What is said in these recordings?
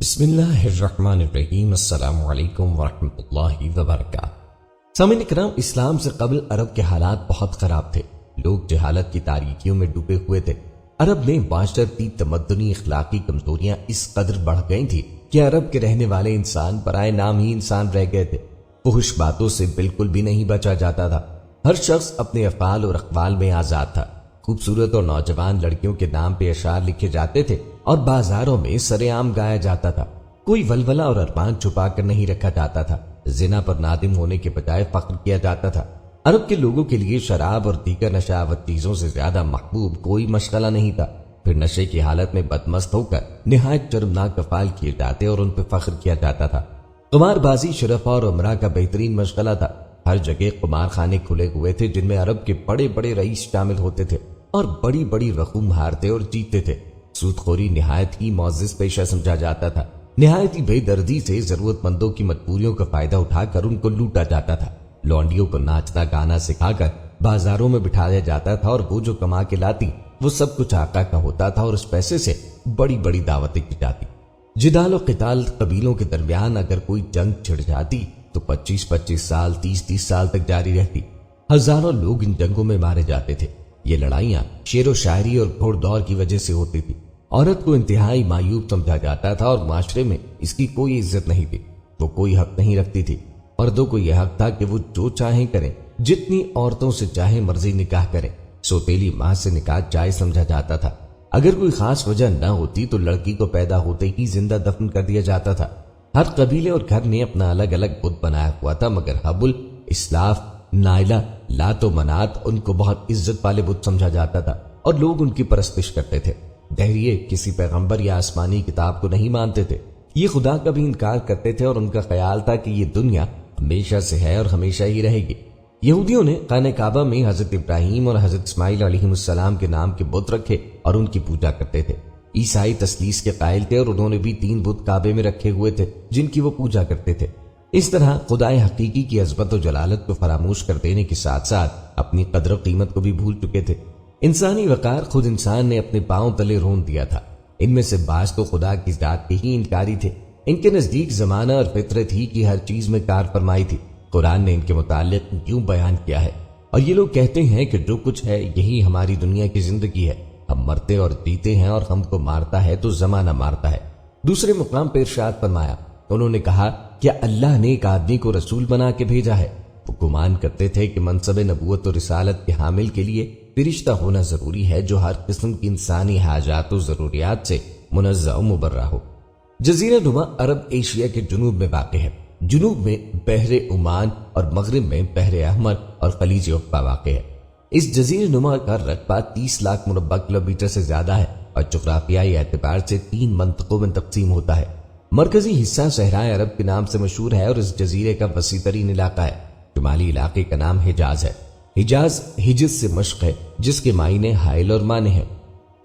بسم اللہ الرحمن الرحیم۔ السلام علیکم ورحمۃ اللہ وبرکاتہ۔ سامعین کرام، اسلام سے قبل عرب کے حالات بہت خراب تھے۔ لوگ جہالت کی تاریکیوں میں ڈوبے ہوئے تھے۔ عرب میں معاشرتی تمدنی اخلاقی کمزوریاں اس قدر بڑھ گئی تھی کہ عرب کے رہنے والے انسان برائے نام ہی انسان رہ گئے تھے۔ فحش باتوں سے بالکل بھی نہیں بچا جاتا تھا۔ ہر شخص اپنے افعال اور اقوال میں آزاد تھا۔ خوبصورت اور نوجوان لڑکیوں کے نام پہ اشعار لکھے جاتے تھے اور بازاروں میں سرے عام گایا جاتا تھا۔ کوئی ولولہ اور ارمان چھپا کر نہیں رکھا جاتا تھا۔ زنا پر نادم ہونے کے بجائے فخر کیا جاتا تھا۔ عرب کے لوگوں کے لیے شراب اور دیگر نشاوت چیزوں سے زیادہ محبوب کوئی مشغلہ نہیں تھا۔ پھر نشے کی حالت میں بدمست ہو کر نہایت شرمناک افعال کیے جاتے اور ان پہ فخر کیا جاتا تھا۔ قمار بازی شرف اور عمرہ کا بہترین مشغلہ تھا۔ ہر جگہ قمار خانے کھلے ہوئے تھے جن میں عرب کے بڑے بڑے رئیس شامل ہوتے تھے اور بڑی بڑی رقوم ہارتے اور جیتتے تھے۔ سود خوری نہایت ہی معزز پیشہ سمجھا جاتا تھا۔ نہایت ہی بے دردی سے ضرورت مندوں کی مجبوریوں کا فائدہ اٹھا کر ان کو لوٹا جاتا تھا۔ لونڈیوں کو ناچنا گانا سکھا کر بازاروں میں بٹھایا جاتا تھا اور وہ جو کما کے لاتی وہ سب کچھ آقا کا ہوتا تھا اور اس پیسے سے بڑی بڑی دعوتیں کی جاتی۔ جدال و قتال قبیلوں کے درمیان اگر کوئی جنگ چھڑ جاتی تو 25 سال 30 سال تک جاری رہتی۔ ہزاروں لوگ ان جنگوں میں مارے جاتے تھے۔ یہ لڑائیاں شعر و شاعری اور گھوڑ دور کی وجہ سے ہوتی تھی۔ عورت کو انتہائی معیوب سمجھا جاتا تھا اور معاشرے میں اس کی کوئی عزت نہیں تھی۔ وہ کوئی حق نہیں رکھتی تھی۔ مردوں کو یہ حق تھا کہ وہ جو چاہیں کریں، جتنی عورتوں سے چاہیں مرضی نکاح کریں۔ سوتیلی ماں سے نکاح جائز سمجھا جاتا تھا۔ اگر کوئی خاص وجہ نہ ہوتی تو لڑکی کو پیدا ہوتے ہی زندہ دفن کر دیا جاتا تھا۔ ہر قبیلے اور گھر نے اپنا الگ الگ بت بنایا ہوا تھا، مگر حبل، اسلاف، نائلہ، لات و منات ان کو بہت عزت والے بت سمجھا جاتا تھا اور لوگ ان کی پرستش کرتے تھے۔ دہریے کسی پیغمبر یا آسمانی کتاب کو نہیں مانتے تھے۔ یہ خدا کا بھی انکار کرتے تھے اور ان کا خیال تھا کہ یہ دنیا ہمیشہ سے ہے اور ہمیشہ ہی رہے گی۔ یہودیوں نے خانہ کعبہ میں حضرت ابراہیم اور حضرت اسماعیل علیہ السلام کے نام کے بت رکھے اور ان کی پوجا کرتے تھے۔ عیسائی تثلیث کے قائل تھے اور انہوں نے بھی 3 بت کعبے میں رکھے ہوئے تھے جن کی وہ پوجا کرتے تھے۔ اس طرح خدائے حقیقی کی عظمت و جلالت کو فراموش کر دینے کے ساتھ ساتھ اپنی قدر و قیمت کو بھی بھول چکے تھے۔ انسانی وقار خود انسان نے اپنے پاؤں تلے رون دیا تھا۔ ان میں سے بعض تو خدا کی ذات کے ہی انکاری تھے۔ ان کے نزدیک زمانہ اور فطرت ہی کی ہر چیز میں کار فرمائی تھی۔ قرآن نے ان کے متعلق یوں بیان کیا ہے، اور یہ لوگ کہتے ہیں کہ جو کچھ ہے یہی ہماری دنیا کی زندگی ہے، ہم مرتے اور جیتے ہیں اور ہم کو مارتا ہے تو زمانہ مارتا ہے۔ دوسرے مقام پر ارشاد فرمایا، انہوں نے کہا کیا اللہ نے ایک آدمی کو رسول بنا کے بھیجا ہے؟ وہ گمان کرتے تھے کہ منصب نبوت و رسالت کے حامل کے لیے فرشتہ ہونا ضروری ہے جو ہر قسم کی انسانی حاجات و ضروریات سے منزہ و مبرہ ہو۔ جزیرہ نما عرب ایشیا کے جنوب میں واقع ہے۔ جنوب میں بحر عمان اور مغرب میں بحر احمر اور خلیج عقبہ واقع ہے۔ اس جزیرہ نما کا رقبہ 30 لاکھ مربع کلومیٹر سے زیادہ ہے اور جغرافیائی اعتبار سے 3 منطقوں میں تقسیم ہوتا ہے۔ مرکزی حصہ صحرائے عرب کے نام سے مشہور ہے اور اس جزیرے کا وسیع ترین علاقہ ہے۔ شمالی علاقے کا نام حجاز ہے۔ حجاز حجز سے مشق ہے جس کے معنی حائل اور مانے ہیں۔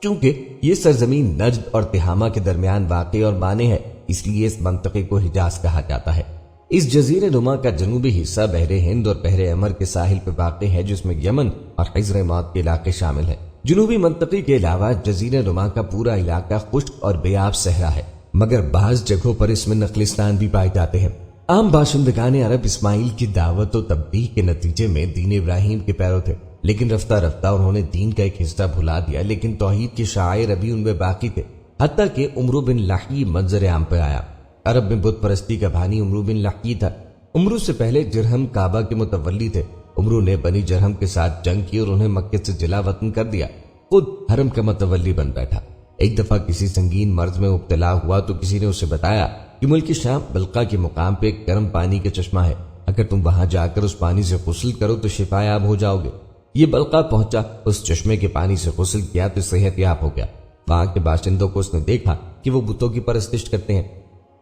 چونکہ یہ سرزمین نجد اور تہامہ کے درمیان واقع اور مانے ہے، اس لیے اس منطقے کو حجاز کہا جاتا ہے۔ اس جزیرہ نما کا جنوبی حصہ بحر ہند اور بحر احمر کے ساحل پر واقع ہے جس میں یمن اور حجر موت کے علاقے شامل ہیں۔ جنوبی منطقے کے علاوہ جزیرہ نما کا پورا علاقہ خشک اور بے آب صحرا ہے، مگر بعض جگہوں پر اس میں نخلستان بھی پائے جاتے ہیں۔ عام باشندگان عرب اسماعیل کی دعوت و تبلیغ کے نتیجے میں دین ابراہیم کے پیرو تھے، لیکن رفتہ رفتہ انہوں نے دین کا ایک حصہ بھلا دیا، لیکن توحید کے شعائر ابھی ان میں باقی تھے، حتیٰ کہ عمرو بن لحی منظر عام پہ آیا۔ عرب میں بت پرستی کا بانی عمرو بن لحی تھا۔ عمرو سے پہلے جرہم کعبہ کے متولی تھے۔ عمرو نے بنی جرہم کے ساتھ جنگ کی اور انہیں مکے سے جلا وطن کر دیا، خود حرم کا متولی بن بیٹھا۔ ایک دفعہ کسی سنگین مرض میں مبتلا ہوا تو کسی نے اسے بتایا کہ ملک شام بلقا کے مقام پہ ایک گرم پانی کا چشمہ ہے، اگر تم وہاں جا کر اس پانی سے غسل کرو تو شفا یاب ہو جاؤ گے۔ یہ بلقا پہنچا، اس چشمے کے پانی سے غسل کیا تو صحت یاب ہو گیا۔ وہاں کے باشندوں کو اس نے دیکھا کہ وہ بتوں کی پرستش کرتے ہیں۔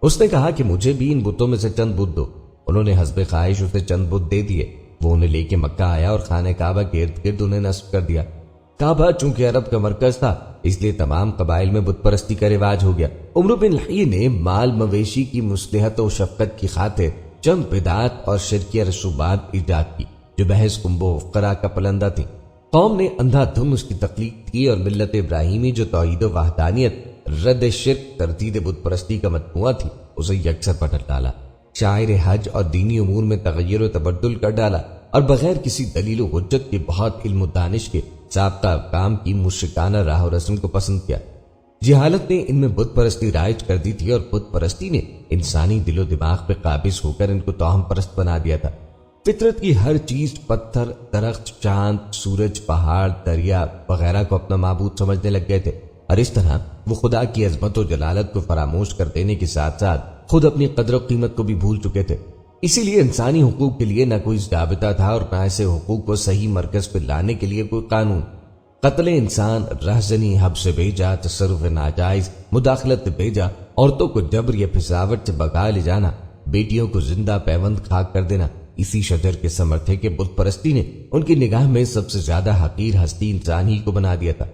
اس نے کہا کہ مجھے بھی ان بتوں میں سے چند بت دو۔ انہوں نے حسب خواہش اسے چند بت دے دیے۔ وہ انہیں لے کے مکہ آیا اور خانہ کعبہ کے ارد گرد انہیں نصب کر دیا۔ کعبہ چونکہ عرب کا مرکز تھا اس لیے تمام قبائل میں بت پرستی کا رواج ہو گیا۔ عمرو بن لحی نے مال مویشی کی مصلحت و شفقت کی خاطر چند بدعات اور شرکیہ رسومات ایجاد کی جو بحث کنب و فقرا کا پلندہ تھی۔ قوم نے اندھا دھم اس کی تقلید کی اور ملت ابراہیمی جو توحید و وحدانیت رد شرک تردید بت پرستی کا مجموعہ تھی اسے یکسر پلٹ ڈالا، شاعر حج اور دینی امور میں تغیر و تبدل کر ڈالا اور بغیر کسی دلیل و حجت کے بہت علم و دانش کے سابقہ کام کی مشرکانہ راہ و رسم کو پسند کیا۔ جہالت نے ان میں بت پرستی رائج کر دی تھی اور بت پرستی نے انسانی دل و دماغ پہ قابض ہو کر ان کو توہم پرست بنا دیا تھا۔ فطرت کی ہر چیز، پتھر، درخت، چاند، سورج، پہاڑ، دریا وغیرہ کو اپنا معبود سمجھنے لگ گئے تھے، اور اس طرح وہ خدا کی عظمت و جلالت کو فراموش کر دینے کے ساتھ ساتھ خود اپنی قدر و قیمت کو بھی بھول چکے تھے۔ اسی لیے انسانی حقوق کے لیے نہ کوئی ضابطہ تھا اور نہ ایسے حقوق کو صحیح مرکز پہ لانے کے لیے کوئی قانون۔ قتل انسان، رہزنی، حبس بھیجا، تصرف ناجائز، مداخلت بھیجا، عورتوں کو جبر یا پھساوٹ سے بگا لے جانا، بیٹیوں کو زندہ پیوند خاک کر دینا، اسی شجر کے ثمر تھے کہ بت پرستی نے ان کی نگاہ میں سب سے زیادہ حقیر ہستی انسان ہی کو بنا دیا تھا۔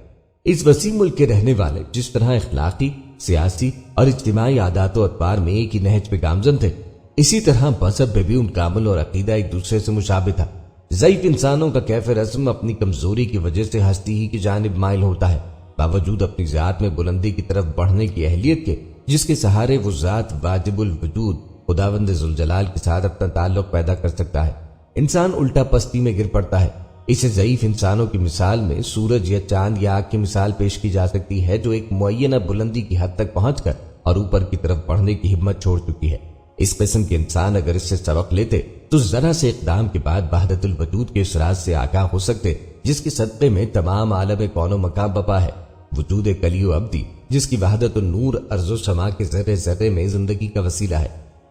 اس وسیع ملک کے رہنے والے جس طرح اخلاقی، سیاسی اور اجتماعی عادات و اطوار میں ایک ہی نہج پہ گامزن تھے، اسی طرح مذہب میں بھی ان کا عمل اور عقیدہ ایک دوسرے سے مشابہ تھا۔ ضعیف انسانوں کا کیف رسم اپنی کمزوری کی وجہ سے ہستی ہی کی جانب مائل ہوتا ہے، باوجود اپنی ذات میں بلندی کی طرف بڑھنے کی اہلیت کے، جس کے سہارے وہ ذات واجب الوجود خداوند ذوالجلال کے ساتھ اپنا تعلق پیدا کر سکتا ہے۔ انسان الٹا پستی میں گر پڑتا ہے۔ اسے ضعیف انسانوں کی مثال میں سورج یا چاند یا آگ کی مثال پیش کی جا سکتی ہے، جو ایک معینہ بلندی کی حد تک پہنچ کر اور اوپر کی طرف بڑھنے کی ہمت چھوڑ چکی ہے۔ اس قسم کے انسان اگر اس سے سبق لیتے تو ذرا سے اقدام کے بعد وحدت الوجود کے اس راز سے آگاہ ہو سکتے جس کے صدقے میں تمام عالم کون و مکان بپا ہے، وجود کلی و ابدی، جس کی وحدت النور ارض و سما کے ذرے ذرے میں زندگی کا وسیلہ ہے۔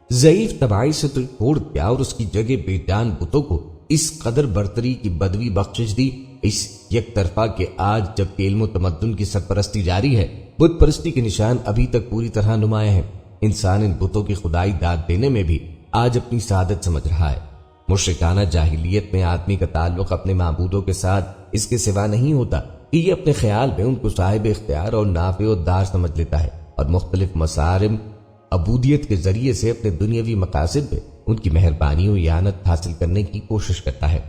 ضعیف طباعی سے تو چھوڑ دیا اور اس کی جگہ بے جان بتوں کو اس قدر برتری کی بدوی بخشش دی، اس یک طرفہ کہ آج جب کہ علم و تمدن کی سرپرستی جاری ہے، بت پرستی کے نشان ابھی تک پوری طرح نمایاں ہیں۔ انسان ان بتوں کی خدائی داد دینے میں بھی آج اپنی سعادت سمجھ رہا ہے۔ مشرکانہ جاہلیت میں آدمی کا تعلق اپنے معبودوں کے ساتھ اس کے سوا نہیں ہوتا کہ یہ اپنے خیال میں ان کو صاحب اختیار اور نافع و دار سمجھ لیتا ہے اور مختلف مسارم عبودیت کے ذریعے سے اپنے دنیاوی مقاصد میں ان کی مہربانی و اعانت حاصل کرنے کی کوشش کرتا ہے۔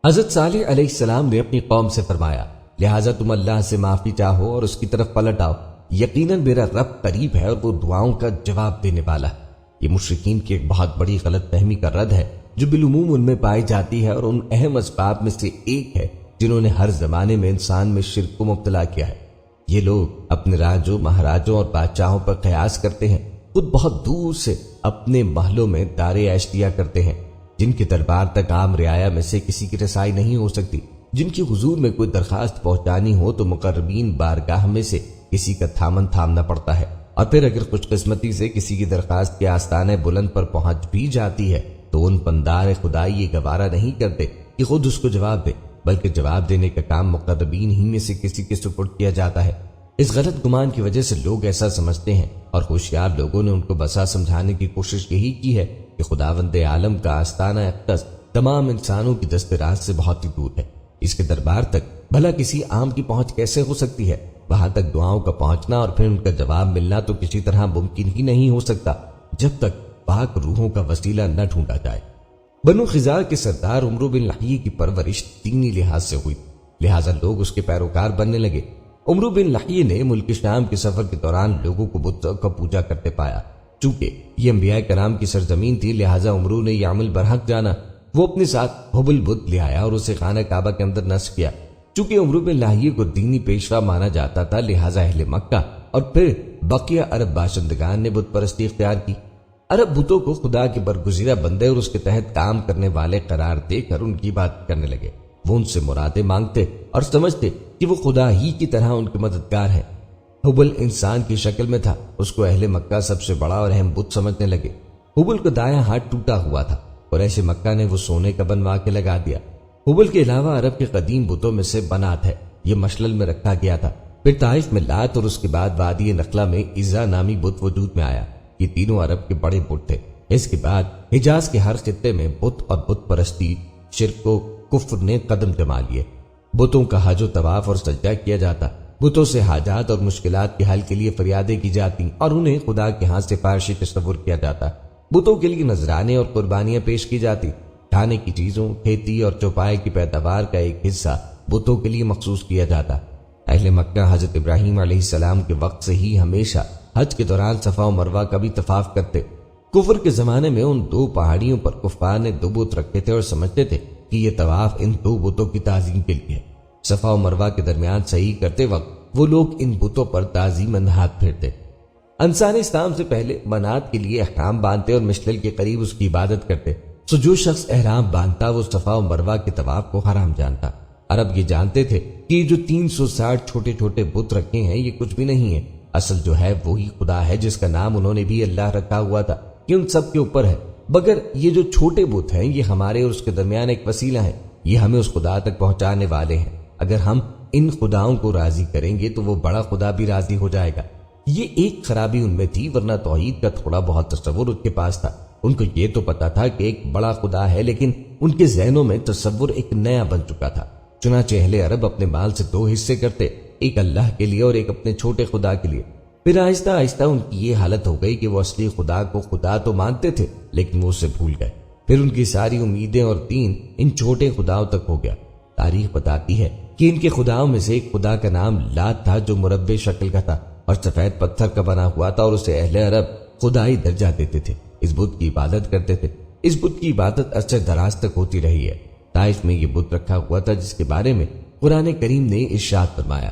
حضرت صالح علیہ السلام نے اپنی قوم سے فرمایا، لہٰذا تم اللہ سے معافی چاہو اور اس کی طرف پلٹ آؤ، یقیناً میرا رب قریب ہے اور وہ دعاؤں کا جواب دینے والا ہے۔ یہ مشرکین کی ایک بہت بڑی غلط فہمی کا رد ہے جو بالعموم ان میں پائی جاتی ہے اور ان اہم اسباب میں سے ایک ہے جنہوں نے ہر زمانے میں انسان میں شرک کو مبتلا کیا ہے۔ یہ لوگ اپنے راجوں، مہاراجوں اور بادشاہوں پر قیاس کرتے ہیں، خود بہت دور سے اپنے محلوں میں دار عیش کیا کرتے ہیں، جن کے دربار تک عام رعایا میں سے کسی کی رسائی نہیں ہو سکتی، جن کی حضور میں کوئی درخواست پہنچانی ہو تو مقربین بارگاہ میں سے کسی کا تھامن تھامنا پڑتا ہے، اور پھر اگر خوش قسمتی سے کسی کی درخواست کے آستانے بلند پر پہنچ بھی جاتی ہے تو ان پندار خدائی یہ گوارا نہیں کرتے کہ خود اس کو جواب دے، بلکہ جواب دینے کا کام مقربین ہی میں سے کسی کے سپرد کیا جاتا ہے۔ اس غلط گمان کی وجہ سے لوگ ایسا سمجھتے ہیں اور ہوشیار لوگوں نے ان کو بسا سمجھانے کی کوشش یہی کی ہے کہ خداوند عالم کا آستانہ اقدس تمام انسانوں کی دست راست سے بہت ہی دور ہے، اس کے دربار تک بھلا کسی عام کی پہنچ کیسے ہو سکتی ہے؟ وہاں تک دعاؤں کا پہنچنا اور پھر ان کا جواب ملنا تو کسی طرح ممکن ہی نہیں ہو سکتا جب تک پاک روحوں کا وسیلہ نہ ڈھونڈا جائے۔ بنو خزاع کے سردار عمرو بن لحیہ کی پرورش دینی لحاظ سے ہوئی، لہٰذا لوگ اس کے پیروکار بننے لگے۔ عمرو بن لحیہ نے ملک شام کے سفر کے دوران لوگوں کو بتوں کا پوجا کرتے پایا۔ چونکہ یہ انبیاء کرام کی سرزمین تھی، لہٰذا عمرو نے یہ عمل برحق جانا۔ وہ اپنے ساتھ حبل بت لے آیا اور اسے خانہ کعبہ کے اندر نصب کیا۔ چونکہ عمرو بن لحیہ کو دینی پیشوا مانا جاتا تھا، لہٰذا اہل مکہ اور پھر بقیہ عرب باشندگان نے بت پرستی اختیار کی۔ عرب بتوں کو خدا کے برگزیدہ بندے اور اس کے تحت کام کرنے والے قرار دے کر ان کی بات کرنے لگے۔ وہ ان سے مرادیں مانگتے اور سمجھتے کہ وہ خدا ہی کی طرح ان کے مددگار ہیں۔ حبل انسان کی شکل میں تھا، اس کو اہل مکہ سب سے بڑا اور اہم بت سمجھنے لگے۔ حبل کا دایاں ہاتھ ٹوٹا ہوا تھا، قریش مکہ نے وہ سونے کا بنوا کے لگا دیا۔ حبل کے علاوہ عرب کے قدیم بتوں میں سے بنات ہے، یہ مشلل میں رکھا گیا تھا۔ پھر طائف میں لات اور اس کے بعد وادی نخلا میں عزا نامی بت وجود میں آیا۔ یہ تینوں عرب کے بڑے بت تھے۔ اس کے بعد حجاز کے ہر خطے میں بت اور بت پرستی، شرک و کفر نے قدم جما لیے۔ بتوں کا حج و طواف اور سجدہ کیا جاتا، بتوں سے حاجات اور مشکلات کے حل کے لیے فریادیں کی جاتی اور انہیں خدا کے ہاں سفارشی تصور کیا جاتا۔ بتوں کے لیے نذرانے اور قربانیاں پیش کی جاتی۔ کھانے کی چیزوں، کھیتی اور چوپائے کی پیداوار کا ایک حصہ بتوں کے لیے مخصوص کیا جاتا۔ اہل مکہ حضرت ابراہیم علیہ السلام کے وقت سے ہی ہمیشہ حج کے دوران صفا و مروہ کا بھی طواف کرتے۔ کفر کے زمانے میں ان دو پہاڑیوں پر کفار نے دو بت رکھے تھے اور سمجھتے تھے کہ یہ طواف ان دو بتوں کی تعظیم کے لیے ہے۔ صفا و مروہ کے درمیان صحیح کرتے وقت وہ لوگ ان بتوں پر تعظیماً ہاتھ پھیرتے۔ انصار اسلام سے پہلے منات کے لیے احکام باندھتے اور مشتل کے قریب اس کی عبادت کرتے، سو جو شخص احرام باندھتا وہ صفا و مروہ کے طواف کو حرام جانتا۔ عرب یہ جانتے تھے کہ جو 360 چھوٹے چھوٹے بت رکھے ہیں یہ کچھ بھی نہیں ہے، اصل جو ہے وہی خدا ہے جس کا نام انہوں نے بھی اللہ رکھا ہوا تھا کہ ان سب کے اوپر ہے، مگر یہ جو چھوٹے بت ہیں یہ ہمارے اور اس کے درمیان ایک وسیلہ ہے، یہ ہمیں اس خدا تک پہنچانے والے ہیں۔ اگر ہم ان خداؤں کو راضی کریں گے تو وہ بڑا خدا بھی راضی ہو جائے گا۔ یہ ایک خرابی ان میں تھی، ورنہ توحید کا تھوڑا بہت تصور ان کے پاس تھا۔ ان کو یہ تو پتا تھا کہ ایک بڑا خدا ہے، لیکن ان کے ذہنوں میں تصور ایک نیا بن چکا تھا۔ چنانچہ اہل عرب اپنے مال سے دو حصے کرتے، ایک اللہ کے لیے اور ایک اپنے چھوٹے خدا کے لیے۔ پھر آہستہ آہستہ ان کی یہ حالت ہو گئی کہ وہ اصلی خدا کو خدا تو مانتے تھے لیکن وہ اسے بھول گئے۔ پھر ان کی ساری امیدیں اور دین ان چھوٹے خداؤں تک ہو گیا۔ تاریخ بتاتی ہے کہ ان کے خداؤں میں سے ایک خدا کا نام لات تھا جو مربع شکل کا تھا اور سفید پتھر کا بنا ہوا تھا، اور اسے اہل عرب خدائی درجہ دیتے تھے۔ اس بت کی عبادت کرتے تھے۔ اس بت کی عبادت عرصہ دراز تک ہوتی رہی ہے۔ طائف میں یہ بت رکھا ہوا تھا جس کے بارے میں قرآن کریم نے ارشاد فرمایا،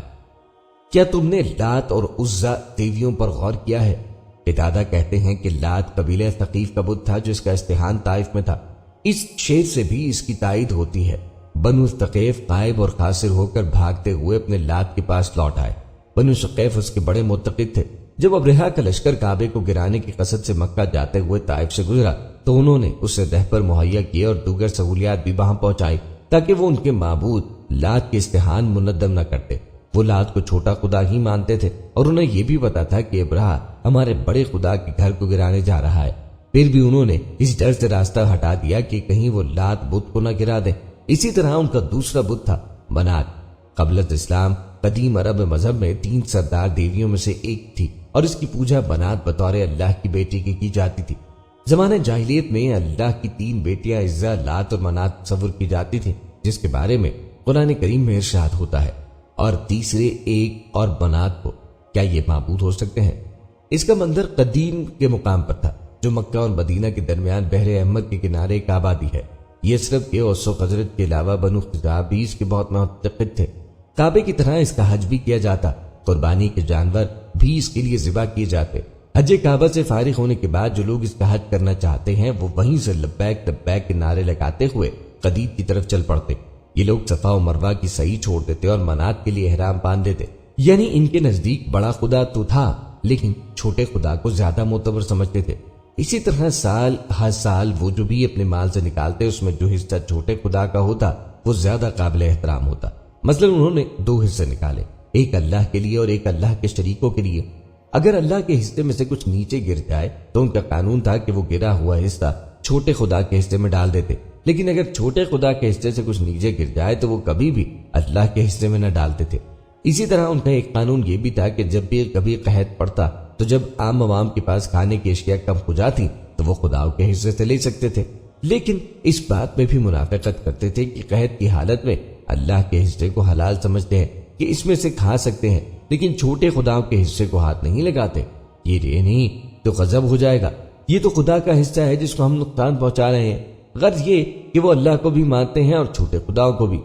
کیا تم نے لات اور عزا دیویوں پر غور کیا ہے؟ قتادہ کہتے ہیں کہ لات قبیلہ ثقیف کا بت تھا جس کا استحان طائف میں تھا۔ اس شعر سے بھی اس کی تائید ہوتی ہے۔ بنو ثقیف غائب اور خاسر ہو کر بھاگتے ہوئے اپنے لات کے پاس لوٹ آئے۔ بنو ثقیف اس کے بڑے معتقد تھے۔ جب ابرہہ کا لشکر کعبے کو گرانے کی قصد سے مکہ جاتے ہوئے طائف سے گزرا تو انہوں نے اسے رہبر مہیا کیے اور دیگر سہولیات بھی وہاں پہنچائی تاکہ وہ ان کے معبود لات کے استحان منظم نہ کرتے۔ وہ لات کو چھوٹا خدا ہی مانتے تھے اور انہیں یہ بھی پتا تھا کہ ابرہہ ہمارے بڑے خدا کے گھر کو گرانے جا رہا ہے۔ پھر بھی انہوں نے اس ڈر سے راستہ ہٹا دیا کہ کہیں وہ لات بت کو نہ گرا دیں۔ اسی طرح ان کا دوسرا بت تھا منات۔ قبل اسلام قدیم عرب مذہب میں 3 سردار دیویوں میں سے ایک تھی اور اس کی پوجا بنات بطور اللہ کی بیٹی کی جاتی تھی۔ زمانہ جاہلیت میں اللہ کی 3 بیٹیاں عزا، لات اور منات تصور کی جاتی تھیں، جس کے بارے میں قرآن کریم میں ارشاد ہوتا ہے، اور تیسرے ایک اور بنات کو کیا یہ معبود ہو سکتے ہیں؟ اس کا منظر قدیم کے مقام پر تھا جو مکہ اور مدینہ کے درمیان بحر احمر کے کنارے ایک آبادی ہے۔ یہ صرف کے اوس و خزرج کے علاوہ بنو خزاعہ بھی اس کے بہت معتقد تھے۔ کعبے کی طرح اس کا حج بھی کیا جاتا، قربانی کے جانور بھی اس کے لیے ذبح کیے جاتے۔ حج کعبہ سے فارغ ہونے کے بعد جو لوگ اس کا حج کرنا چاہتے ہیں وہ وہیں سے لبیک لبیک کے نعرے لگاتے ہوئے قدید کی طرف چل پڑتے۔ یہ لوگ صفا و مروہ کی صحیح چھوڑ دیتے اور منات کے لیے احرام باندھ دیتے، یعنی ان کے نزدیک بڑا خدا تو تھا لیکن چھوٹے خدا کو زیادہ معتبر سمجھتے تھے۔ اسی طرح سال ہر سال وہ جو بھی اپنے مال سے نکالتے اس میں جو حصہ چھوٹے خدا کا ہوتا وہ زیادہ قابل احترام ہوتا۔ مثلا انہوں نے 2 حصے نکالے، ایک اللہ کے لیے اور ایک اللہ کے شریکوں کے لیے۔ اگر اللہ کے حصے میں سے کچھ نیچے گر جائے تو ان کا قانون تھا کہ وہ گرا ہوا حصہ چھوٹے خدا کے حصے میں ڈال دیتے، لیکن اگر چھوٹے خدا کے حصے سے کچھ نیچے گر جائے تو وہ کبھی بھی اللہ کے حصے میں نہ ڈالتے تھے۔ اسی طرح ان کا ایک قانون یہ بھی تھا کہ جب بھی کبھی قحط پڑتا تو جب عام عوام کے پاس کھانے کی اشیاء کم ہو جاتی تو وہ خداؤں کے حصے سے لے سکتے تھے، لیکن اس بات میں بھی منافقت کرتے تھے کہ قحط کی حالت میں اللہ کے حصے کو حلال سمجھتے ہیں کہ اس میں سے کھا سکتے ہیں، لیکن چھوٹے خداؤں کے حصے کو ہاتھ نہیں لگاتے۔ یہ نہیں تو غضب ہو جائے گا، یہ تو خدا کا حصہ ہے جس کو ہم نقصان پہنچا رہے ہیں۔ غرض یہ کہ وہ اللہ کو بھی مانتے ہیں اور چھوٹے خداؤں کو بھی۔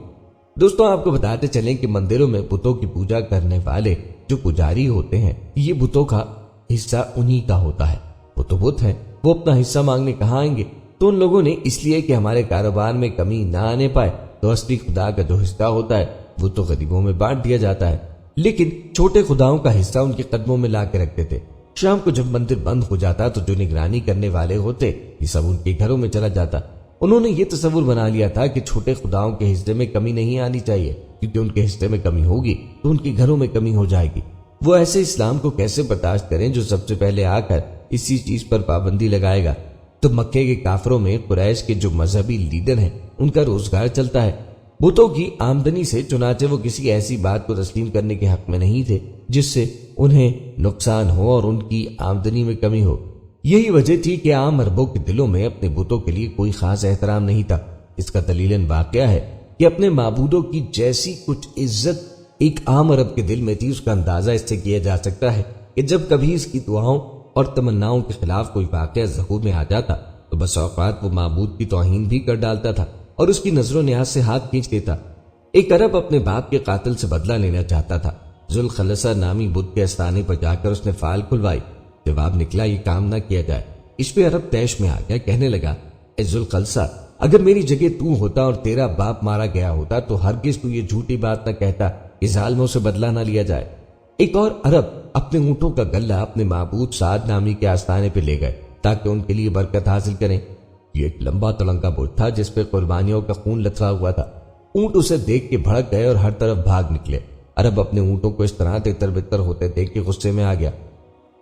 دوستوں آپ کو بتاتے چلیں کہ مندروں میں بتوں کی پوجا کرنے والے جو پجاری ہوتے ہیں یہ بتوں کا حصہ انہی کا ہوتا ہے۔ وہ تو بت ہیں، وہ اپنا حصہ مانگنے کہاں آئیں گے؟ تو ان لوگوں نے اس لیے کہ ہمارے کاروبار میں کمی نہ آنے پائے تو اصلی خدا کا جو حصہ ہوتا ہے وہ تو غریبوں میں بانٹ دیا جاتا ہے، لیکن چھوٹے خداؤں کا حصہ ان کے قدموں میں لا کے رکھتے تھے۔ شام کو جب مندر بند ہو جاتا تو جو نگرانی کرنے والے ہوتے یہ سب ان کے گھروں میں چلا جاتا۔ انہوں نے یہ تصور بنا لیا تھا کہ چھوٹے خداؤں کے حصے میں کمی نہیں آنی چاہیے، کیونکہ ان کے حصے میں کمی ہوگی تو ان کے گھروں میں کمی ہو جائے گی۔ وہ ایسے اسلام کو کیسے برداشت کریں جو سب سے پہلے آ کر اسی چیز پر پابندی لگائے گا؟ تو مکے کے کافروں میں قریش کے جو مذہبی لیڈر ہیں ان کا روزگار چلتا ہے بتوں کی آمدنی سے، چنانچہ وہ کسی ایسی بات کو تسلیم کرنے کے حق میں نہیں تھے جس سے انہیں نقصان ہو اور ان کی آمدنی میں کمی ہو۔ یہی وجہ تھی کہ عام عربوں کے دلوں میں اپنے بتوں کے لیے کوئی خاص احترام نہیں تھا۔ اس کا دلیلاً واقعہ ہے کہ اپنے معبودوں کی جیسی کچھ عزت ایک عام عرب کے دل میں تھی، اس کا اندازہ اس سے کیا جا سکتا ہے کہ جب کبھی اس کی دعاؤں اور تمناؤں کے خلاف کوئی واقعہ ظہور میں آ جاتا تو بس اوقات وہ معبود کی توہین بھی کر ڈالتا تھا اور اس کی نظر و نیاز سے ہاتھ کھینچ لیتا۔ ایک عرب اپنے باپ کے قاتل سے بدلہ لینا چاہتا تھا۔ ذوالخلصہ نامی بت کے استانے پر جا کر اس نے فائل کھلوائی۔ جواب نکلا یہ کام نہ کیا جائے۔ اس پہ عرب طیش میں آ گیا، کہنے لگا اے ذوالخلصہ، اگر میری جگہ تو ہوتا اور تیرا باپ مارا گیا ہوتا تو ہرگز تو یہ جھوٹی بات نہ کہتا کہ ظالموں سے بدلہ نہ لیا جائے۔ ایک اور عرب اپنے اونٹوں کا گلہ اپنے معبود سعد نامی کے آستانے پہ لے گئے تاکہ ان کے لیے برکت حاصل کریں۔ یہ ایک لمبا تڑنگا بت تھا جس پہ قربانیوں کا خون لتھڑا ہوا تھا۔ اونٹ اسے دیکھ کے بھڑک گئے اور ہر طرف بھاگ نکلے۔ عرب اپنے اونٹوں کو اس طرح تتر بتر ہوتے دیکھ کے غصے میں آ گیا۔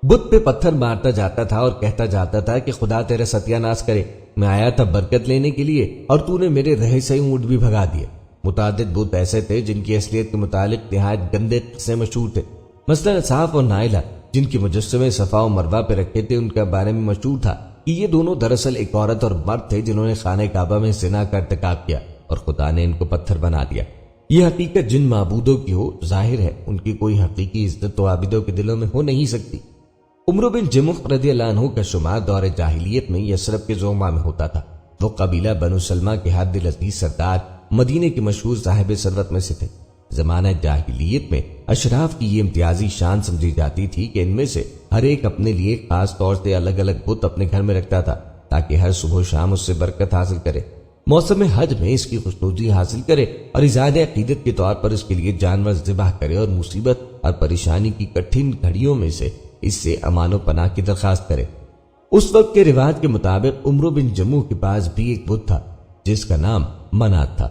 بت پہ پتھر مارتا جاتا تھا اور کہتا جاتا تھا کہ خدا تیرا ستیہ ناش کرے، میں آیا تھا برکت لینے کے لیے اور تو نے میرے رہے سے اونٹ بھی بھگا دیے۔ متعدد بت ایسے تھے جن کی اصلیت کے متعلق نہایت گندے قصے مشہور تھے۔ مثلا اصحاف اور نائلہ جن کے مجسمے صفا و مروہ پہ رکھے تھے، ان کے بارے میں مشہور تھا کہ یہ دونوں دراصل ایک عورت اور مرد تھے جنہوں نے خانہ کعبہ میں زنا کا ارتکاب کیا اور خدا نے ان کو پتھر بنا دیا۔ یہ حقیقت جن معبودوں کی ہو، ظاہر ہے ان کی کوئی حقیقی عزت تو عابدوں کے دلوں میں ہو نہیں سکتی۔ عمرو بن جمح رضی اللہ عنہ کا شمار دور جاہلیت میں یثرب کے زوما میں ہوتا تھا۔ وہ قبیلہ بنو سلمہ کے حد العزیز سردار، مدینے کے مشہور صاحب ثروت میں سے تھے۔ زمانہ جاہلیت میں اشراف کی یہ امتیازی شان سمجھی جاتی تھی کہ ان میں سے ہر ایک اپنے لیے خاص طور سے الگ الگ بت اپنے گھر میں رکھتا تھا تاکہ ہر صبح و شام اس سے برکت حاصل کرے، موسم حج میں اس کی خوشنودی حاصل کرے اور اظہار عقیدت کے طور پر اس کے لیے جانور ذبح کرے اور مصیبت اور پریشانی کی کٹھن گھڑیوں میں سے اس سے امان و پناہ کی درخواست کرے۔ اس وقت کے رواج کے مطابق عمرو بن جموح کے پاس بھی ایک بت تھا جس کا نام منات تھا۔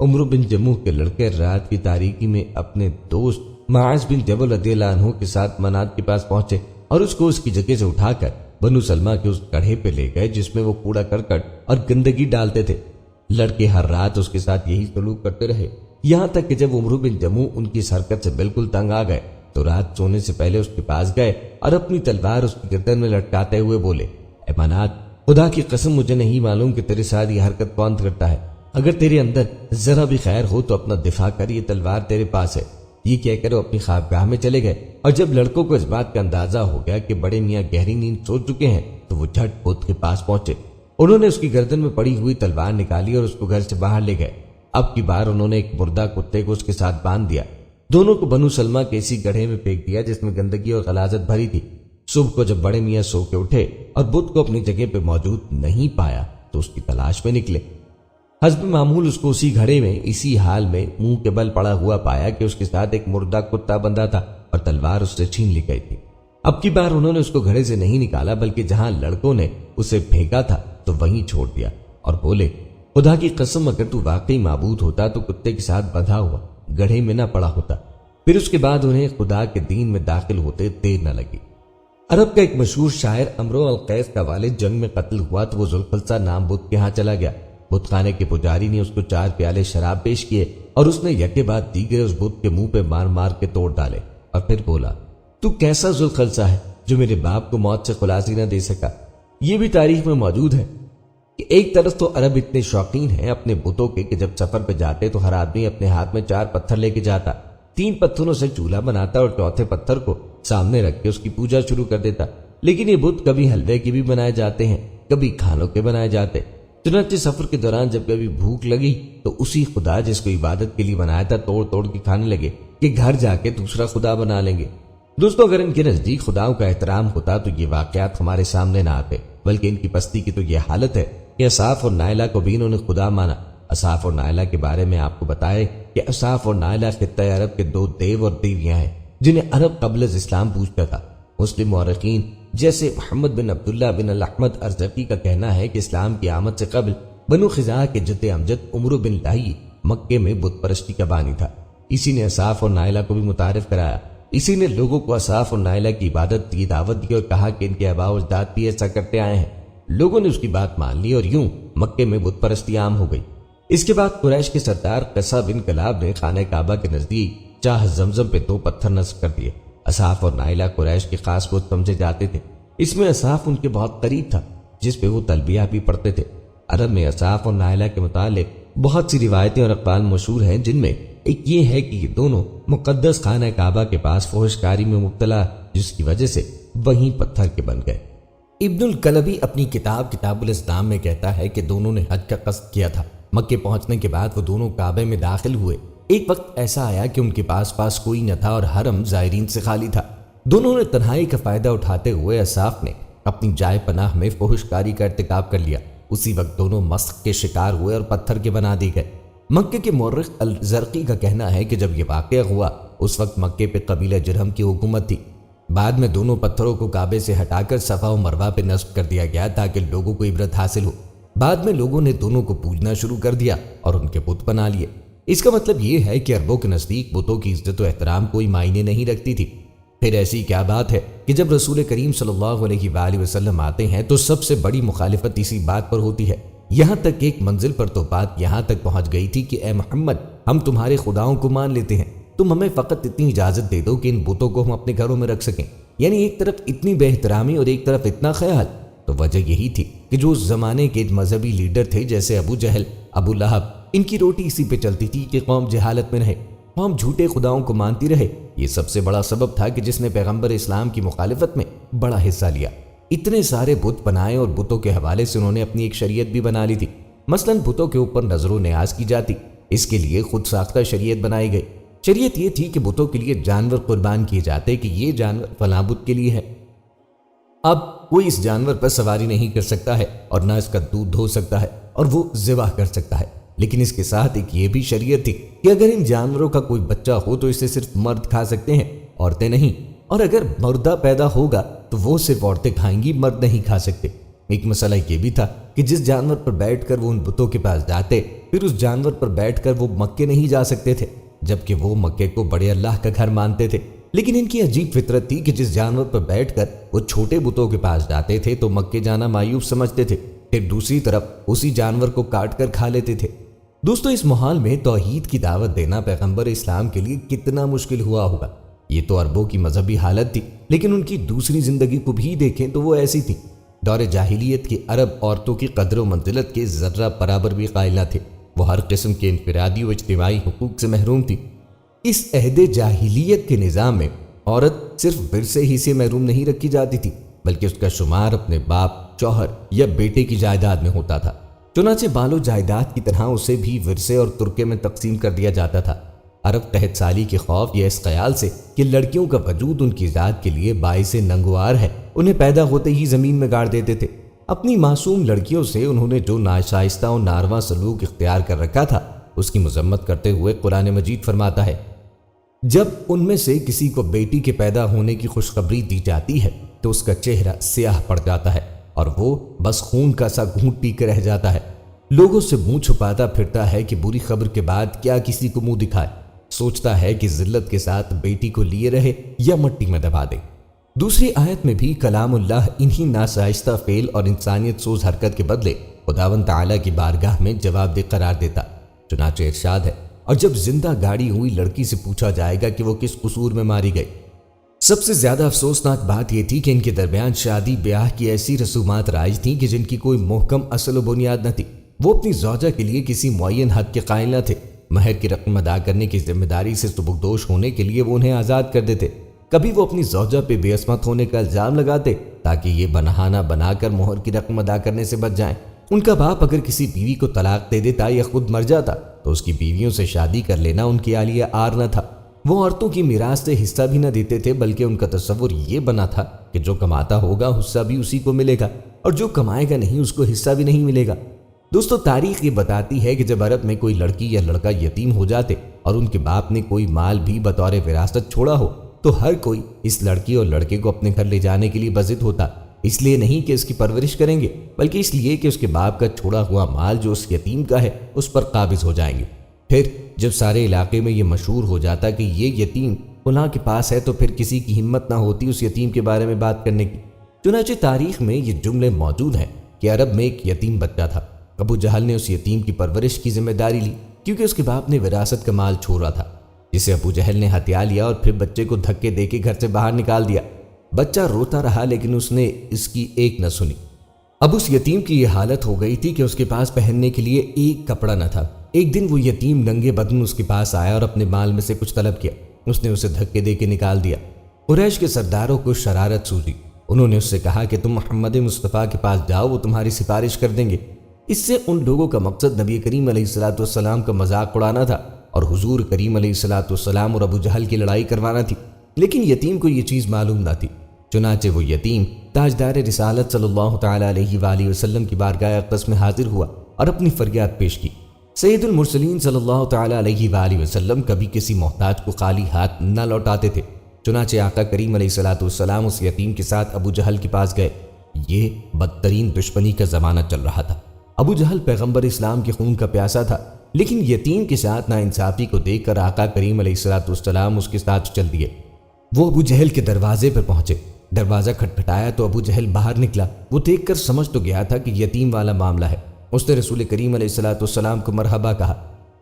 عمرو بن جموح کے لڑکے رات کی تاریکی میں اپنے دوست معاذ بن جبل رضی اللہ عنہ کے ساتھ منات کے پاس پہنچے اور اس کو اس کی جگہ سے اٹھا کر بنو سلمہ کے اس گڑھے پہ لے گئے جس میں وہ کوڑا کرکٹ اور گندگی ڈالتے تھے۔ لڑکے ہر رات اس کے ساتھ یہی سلوک کرتے رہے، یہاں تک کہ جب عمرو بن جموح ان کی اس حرکت سے بالکل تنگ آ گئے تو رات سونے سے پہلے اس کے پاس گئے اور اپنی تلوار اس کی گردن میں لٹکاتے ہوئے بولے اے منات، خدا کی قسم مجھے نہیں معلوم کہ تیرے ساتھ یہ حرکت کون کرتا ہے۔ اگر تیرے اندر ذرا بھی خیر ہو تو اپنا دفاع کر، یہ تلوار تیرے پاس ہے۔ یہ کہہ کر وہ اپنی خوابگاہ میں چلے گئے اور جب لڑکوں کو اس بات کا اندازہ ہو گیا کہ بڑے میاں گہری نیند سو چکے ہیں تو وہ جھٹ بت کے پاس پہنچے۔ انہوں نے اس کی گردن میں پڑی ہوئی تلوار نکالی اور اس کو گھر سے باہر لے گئے۔ اب کی بار انہوں نے ایک مردہ کتے کو اس کے ساتھ باندھ دیا، دونوں کو بنو سلمہ کے اسی گڑھے میں پھینک دیا جس میں گندگی اور غلاظت بھری تھی۔ صبح کو جب بڑے میاں سو کے اٹھے اور بت کو اپنی جگہ پہ موجود نہیں پایا تو اس کی تلاش میں نکلے۔ حسب معمول اس کو اسی گھڑے میں اسی حال میں منہ کے بل پڑا ہوا پایا کہ اس کے ساتھ ایک مردہ کتا بندھا تھا اور تلوار اس سے چھین لی گئی تھی۔ اب کی بار انہوں نے اس کو گھڑے سے نہیں نکالا بلکہ جہاں لڑکوں نے اسے پھینکا تھا تو وہیں چھوڑ دیا اور بولے خدا کی قسم اگر تو واقعی معبود ہوتا تو کتے کے ساتھ بندھا ہوا گڑھے میں نہ پڑا ہوتا۔ پھر اس کے بعد انہیں خدا کے دین میں داخل ہوتے دیر نہ لگی۔ عرب کا ایک مشہور شاعر امرؤ القیس کا والد جنگ میں قتل ہوا تو وہ ذوالخلصہ نام بت کے ہاں چلا گیا۔ بت خانے کے پجاری نے اس کو 4 پیالے شراب پیش کیے اور اس نے یکے بعد دیگرے اس بت کے منہ پہ مار مار کے توڑ ڈالے اور پھر بولا تو کیسا ذوالخلصہ ہے جو میرے باپ کو موت سے خلاصی نہ دے سکا۔ یہ بھی تاریخ میں موجود ہے کہ ایک طرف تو عرب اتنے شوقین ہیں اپنے بتوں کے کہ جب سفر پہ جاتے تو ہر آدمی اپنے ہاتھ میں 4 پتھر لے کے جاتا، 3 پتھروں سے چولہا بناتا اور چوتھے پتھر کو سامنے رکھ کے اس کی پوجا شروع کر دیتا۔ لیکن یہ بت کبھی حلوے کے بھی بنائے جاتے ہیں، کبھی کھانوں کے بنائے جاتے۔ چنانچہ سفر کے دوران جب کبھی بھوک لگی تو اسی خدا جس کو عبادت کے لیے بنایا تھا توڑ توڑ کے کھانے لگے کہ گھر جا کے دوسرا خدا بنا لیں گے۔ دوستوں اگر ان کے نزدیک خداؤں کا احترام ہوتا تو یہ واقعات ہمارے سامنے نہ آتے، بلکہ ان کی پستی کی تو یہ حالت ہے کہ اصحاف اور نائلہ کو بھی انہوں نے خدا مانا۔ اصحاف اور نائلہ کے بارے میں آپ کو بتائے کہ اصحاف اور نائلہ خطہ عرب کے 2 دیو اور دیویاں ہیں جنہیں عرب قبل از اسلام پوجتا تھا۔ مسلم مورخین جیسے محمد بن عبداللہ بن الاحمد ارزقی کا کہنا ہے کہ اسلام کی آمد سے قبل بنو خزاعہ کے جد امجد عمرو بن لہی مکے میں بت پرستی کا بانی تھا۔ اسی نے اصحاف اور نائلہ کو بھی متعارف کرایا۔ اسی نے لوگوں کو اصحاف اور نائلہ کی عبادت کی دعوت دی اور کہا کہ ان کے آباء و اجداد بھی ایسا کرتے آئے ہیں۔ لوگوں نے اس کی بات مان لی اور یوں مکے میں بت پرستی عام ہو گئی۔ اس کے بعد قریش کے سردار قصہ بن کلاب نے خانہ کعبہ کے نزدیک چاہ زمزم پہ 2 پتھر نصب کر دیے۔ اصحاف اور نائلہ قریش کے خاص بت سمجھے جاتے تھے۔ اس میں اصحاف ان کے بہت قریب تھا جس پہ وہ تلبیہ بھی پڑھتے تھے۔ عرب میں اصحاف اور نائلہ کے متعلق بہت سی روایتیں اور اقوال مشہور ہیں جن میں ایک یہ ہے کہ یہ دونوں مقدس خانہ کعبہ کے پاس فحش کاری میں مبتلا، جس کی وجہ سے وہیں پتھر کے بن گئے۔ ابن الکلبی اپنی کتاب الاسلام میں کہتا ہے کہ دونوں نے حج کا قصد کیا تھا۔ مکے پہنچنے کے بعد وہ دونوں کعبے میں داخل ہوئے۔ ایک وقت ایسا آیا کہ ان کے پاس کوئی نہ تھا اور حرم زائرین سے خالی تھا۔ دونوں نے تنہائی کا فائدہ اٹھاتے ہوئے اصحاب نے اپنی جائے پناہ میں فحش کاری کا ارتکاب کر لیا۔ اسی وقت دونوں مسخ کے شکار ہوئے اور پتھر کے بنا دیے گئے۔ مکے کے مورخ الزرقی کا کہنا ہے کہ جب یہ واقعہ ہوا اس وقت مکے پہ قبیلہ جرہم کی حکومت تھی۔ بعد میں دونوں پتھروں کو کعبے سے ہٹا کر صفا و مروہ پہ نصب کر دیا گیا تاکہ لوگوں کو عبرت حاصل ہو۔ بعد میں لوگوں نے دونوں کو پوجنا شروع کر دیا اور ان کے بت بنا لیے۔ اس کا مطلب یہ ہے کہ عربوں کے نزدیک بتوں کی عزت و احترام کوئی معنی نہیں رکھتی تھی۔ پھر ایسی کیا بات ہے کہ جب رسول کریم صلی اللہ علیہ وآلہ وسلم آتے ہیں تو سب سے بڑی مخالفت اسی بات پر ہوتی ہے۔ یہاں تک کہ ایک منزل پر تو بات یہاں تک پہنچ گئی تھی کہ اے محمد، ہم تمہارے خداؤں کو مان لیتے ہیں، تم ہمیں فقط اتنی اجازت دے دو کہ ان بتوں کو ہم اپنے گھروں میں رکھ سکیں۔ یعنی ایک طرف اتنی بے احترامی اور ایک طرف اتنا خیال۔ تو وجہ یہی تھی کہ جو اس زمانے کے مذہبی لیڈر تھے جیسے ابو جہل، ابو لہب، ان کی روٹی اسی پہ چلتی تھی کہ قوم جہالت میں رہے، قوم جھوٹے خداؤں کو مانتی رہے۔ یہ سب سے بڑا سبب تھا کہ جس نے پیغمبر اسلام کی مخالفت میں بڑا حصہ لیا۔ اتنے سارے بت بنائے اور بتوں کے حوالے سے انہوں نے اپنی ایک شریعت بھی بنا لی تھی۔ مثلا بتوں کے اوپر نظر و نیاز کی جاتی، اس کے لیے خود ساختہ شریعت بنائی گئی۔ شریعت یہ تھی کہ بتوں کے لیے جانور قربان کیے جاتے کہ یہ جانور فلاں بت کے لیے ہے۔ اب کوئی اس جانور پر سواری نہیں کر سکتا ہے اور نہ اس کا دودھ دھو سکتا ہے اور وہ ذبح کر سکتا ہے، لیکن اس کے ساتھ ایک یہ بھی شریعت تھی کہ اگر ان جانوروں کا کوئی بچہ ہو تو اسے صرف مرد کھا سکتے ہیں، عورتیں نہیں، اور اگر مردہ پیدا ہوگا تو وہ صرف عورتیں کھائیں گی، مرد نہیں کھا سکتے۔ ایک مسئلہ یہ بھی تھا کہ جس جانور پر بیٹھ کر وہ ان بتوں کے پاس جاتے، پھر اس جانور پر بیٹھ کر وہ مکے نہیں جا سکتے تھے، جبکہ وہ مکے کو بڑے اللہ کا گھر مانتے تھے۔ لیکن ان کی عجیب فطرت تھی کہ جس جانور پر بیٹھ کر وہ چھوٹے بتوں کے پاس جاتے تھے تو مکے جانا مایوب سمجھتے تھے، پھر دوسری طرف اسی جانور کو کاٹ کر کھا لیتے تھے۔ دوستو، اس ماحول میں توحید کی دعوت دینا پیغمبر اسلام کے لیے کتنا مشکل ہوا ہوگا۔ یہ تو عربوں کی مذہبی حالت تھی، لیکن ان کی دوسری زندگی کو بھی دیکھیں تو وہ ایسی تھی۔ دور جاہلیت کی عرب عورتوں کی قدر و منزلت کے ذرہ برابر بھی قائل نہ تھے۔ وہ ہر قسم کے انفرادی و اجتماعی حقوق سے محروم تھی۔ اس عہد جاہلیت کے نظام میں عورت صرف ورثے ہی سے محروم نہیں رکھی جاتی تھی، بلکہ اس کا شمار اپنے باپ، شوہر یا بیٹے کی جائیداد میں ہوتا تھا۔ چنانچہ بال و جائیداد کی طرح اسے بھی ورثے اور ترکے میں تقسیم کر دیا جاتا تھا۔ عرب قحط سالی کے خوف یا اس خیال سے کہ لڑکیوں کا وجود ان کی ذات کے لیے باعث ننگوار ہے، انہیں پیدا ہوتے ہی زمین میں گاڑ دیتے تھے۔ اپنی معصوم لڑکیوں سے انہوں نے جو ناشائستہ اور ناروا سلوک اختیار کر رکھا تھا اس کی مذمت کرتے ہوئے قرآن مجید فرماتا ہے، جب ان میں سے کسی کو بیٹی کے پیدا ہونے کی خوشخبری دی جاتی ہے تو اس کا چہرہ سیاہ پڑ جاتا ہے اور وہ بس خون کا سا گھونٹ پی کے رہ جاتا ہے۔ لوگوں سے منہ چھپاتا پھرتا ہے کہ بری خبر کے بعد کیا کسی کو منہ دکھائے، سوچتا ہے کہ ذلت کے ساتھ بیٹی کو لیے رہے یا مٹی میں دبا دے۔ دوسری آیت میں بھی کلام اللہ انہی ناشائستہ فعل اور انسانیت سوز حرکت کے بدلے خداوند تعالیٰ کی بارگاہ میں جواب دہ قرار دیتا۔ چنانچہ ارشاد ہے، اور جب زندہ گاڑی ہوئی لڑکی سے پوچھا جائے گا کہ وہ کس قصور میں ماری گئی۔ سب سے زیادہ افسوسناک بات یہ تھی کہ ان کے درمیان شادی بیاہ کی ایسی رسومات رائج تھیں کہ جن کی کوئی محکم اصل و بنیاد نہ تھی۔ وہ اپنی زوجہ کے لیے کسی معین حد کے قائل نہ تھے۔ مہر کی رقم ادا کرنے کی ذمہ داری سے سبکدوش ہونے کے لیے وہ انہیں آزاد کر دیتے۔ کبھی وہ اپنی زوجہ پہ بے عصمت ہونے کا الزام لگاتے تاکہ یہ بہانہ بنا کر مہر کی رقم ادا کرنے سے بچ جائیں۔ ان کا باپ اگر کسی بیوی کو طلاق دے دیتا یا خود مر جاتا تو اس کی بیویوں سے شادی کر لینا ان کے لیے عار نہ تھا۔ وہ عورتوں کی میراث سے حصہ بھی نہ دیتے تھے، بلکہ ان کا تصور یہ بنا تھا کہ جو کماتا ہوگا حصہ بھی اسی کو ملے گا اور جو کمائے گا نہیں اس کو حصہ بھی نہیں ملے گا۔ دوستو، تاریخ یہ بتاتی ہے کہ جب عرب میں کوئی لڑکی یا لڑکا یتیم ہو جاتے اور ان کے باپ نے کوئی مال بھی بطور وراثت چھوڑا ہو تو ہر کوئی اس لڑکی اور لڑکے کو اپنے گھر لے جانے کے لیے بضد ہوتا، اس لیے نہیں کہ اس کی پرورش کریں گے، بلکہ اس لیے کہ اس کے باپ کا چھوڑا ہوا مال جو اس یتیم کا ہے اس پر قابض ہو جائیں گے۔ پھر جب سارے علاقے میں یہ مشہور ہو جاتا کہ یہ یتیم فلاں کے پاس ہے تو پھر کسی کی ہمت نہ ہوتی اس یتیم کے بارے میں بات کرنے کی۔ چنانچہ تاریخ میں یہ جملے موجود ہیں کہ عرب میں ایک یتیم بچہ تھا۔ ابو جہل نے اس یتیم کی پرورش کی ذمہ داری لی کیونکہ اس کے باپ نے وراثت کا مال چھوڑا تھا، جسے ابو جہل نے ہتھیا لیا اور پھر بچے کو دھکے دے کے گھر سے باہر نکال دیا۔ بچہ روتا رہا لیکن اس نے اس کی ایک نہ سنی۔ اب اس یتیم کی یہ حالت ہو گئی تھی کہ اس کے پاس پہننے کے لیے ایک کپڑا نہ تھا۔ ایک دن وہ یتیم ننگے بدن اس کے پاس آیا اور اپنے مال میں سے کچھ طلب کیا۔ اس نے اسے دھکے دے کے نکال دیا۔ قریش کے سرداروں کو شرارت سوزی۔ انہوں نے اس سے کہا کہ تم محمد مصطفیٰ کے پاس جاؤ، وہ تمہاری سفارش کر دیں گے۔ اس سے ان لوگوں کا مقصد نبی کریم علیہ الصلوۃ والسلام کا مذاق اڑانا تھا اور حضور کریم علیہ الصلوۃ والسلام اور ابو جہل کی لڑائی کروانا تھی، لیکن یتیم کو یہ چیز معلوم نہ تھی۔ چنانچہ وہ یتیم تاجدار رسالت صلی اللہ تعالی علیہ وآلہ وسلم کی بارگاہ اقدس میں حاضر ہوا اور اپنی فریاد پیش کی۔ سید المرسلین صلی اللہ تعالی علیہ وآلہ وسلم کبھی کسی محتاج کو خالی ہاتھ نہ لوٹاتے تھے۔ چنانچہ آقا کریم علیہ الصلوۃ والسلام اس یتیم کے ساتھ ابو جہل کے پاس گئے۔ یہ بدترین دشمنی کا زمانہ چل رہا تھا۔ ابو جہل پیغمبر اسلام کے خون کا پیاسا تھا، لیکن یتیم کے ساتھ ناانصافی کو دیکھ کر آقا کریم علیہ الصلوۃ والسلام اس کے ساتھ چل دیے۔ وہ ابو جہل کے دروازے پر پہنچے۔ دروازہ کھٹکھٹایا تو ابو جہل باہر نکلا۔ وہ دیکھ کر سمجھ تو گیا تھا کہ یتیم والا معاملہ ہے۔ اس نے رسول کریم علیہ الصلوۃ والسلام کو مرحبا کہا۔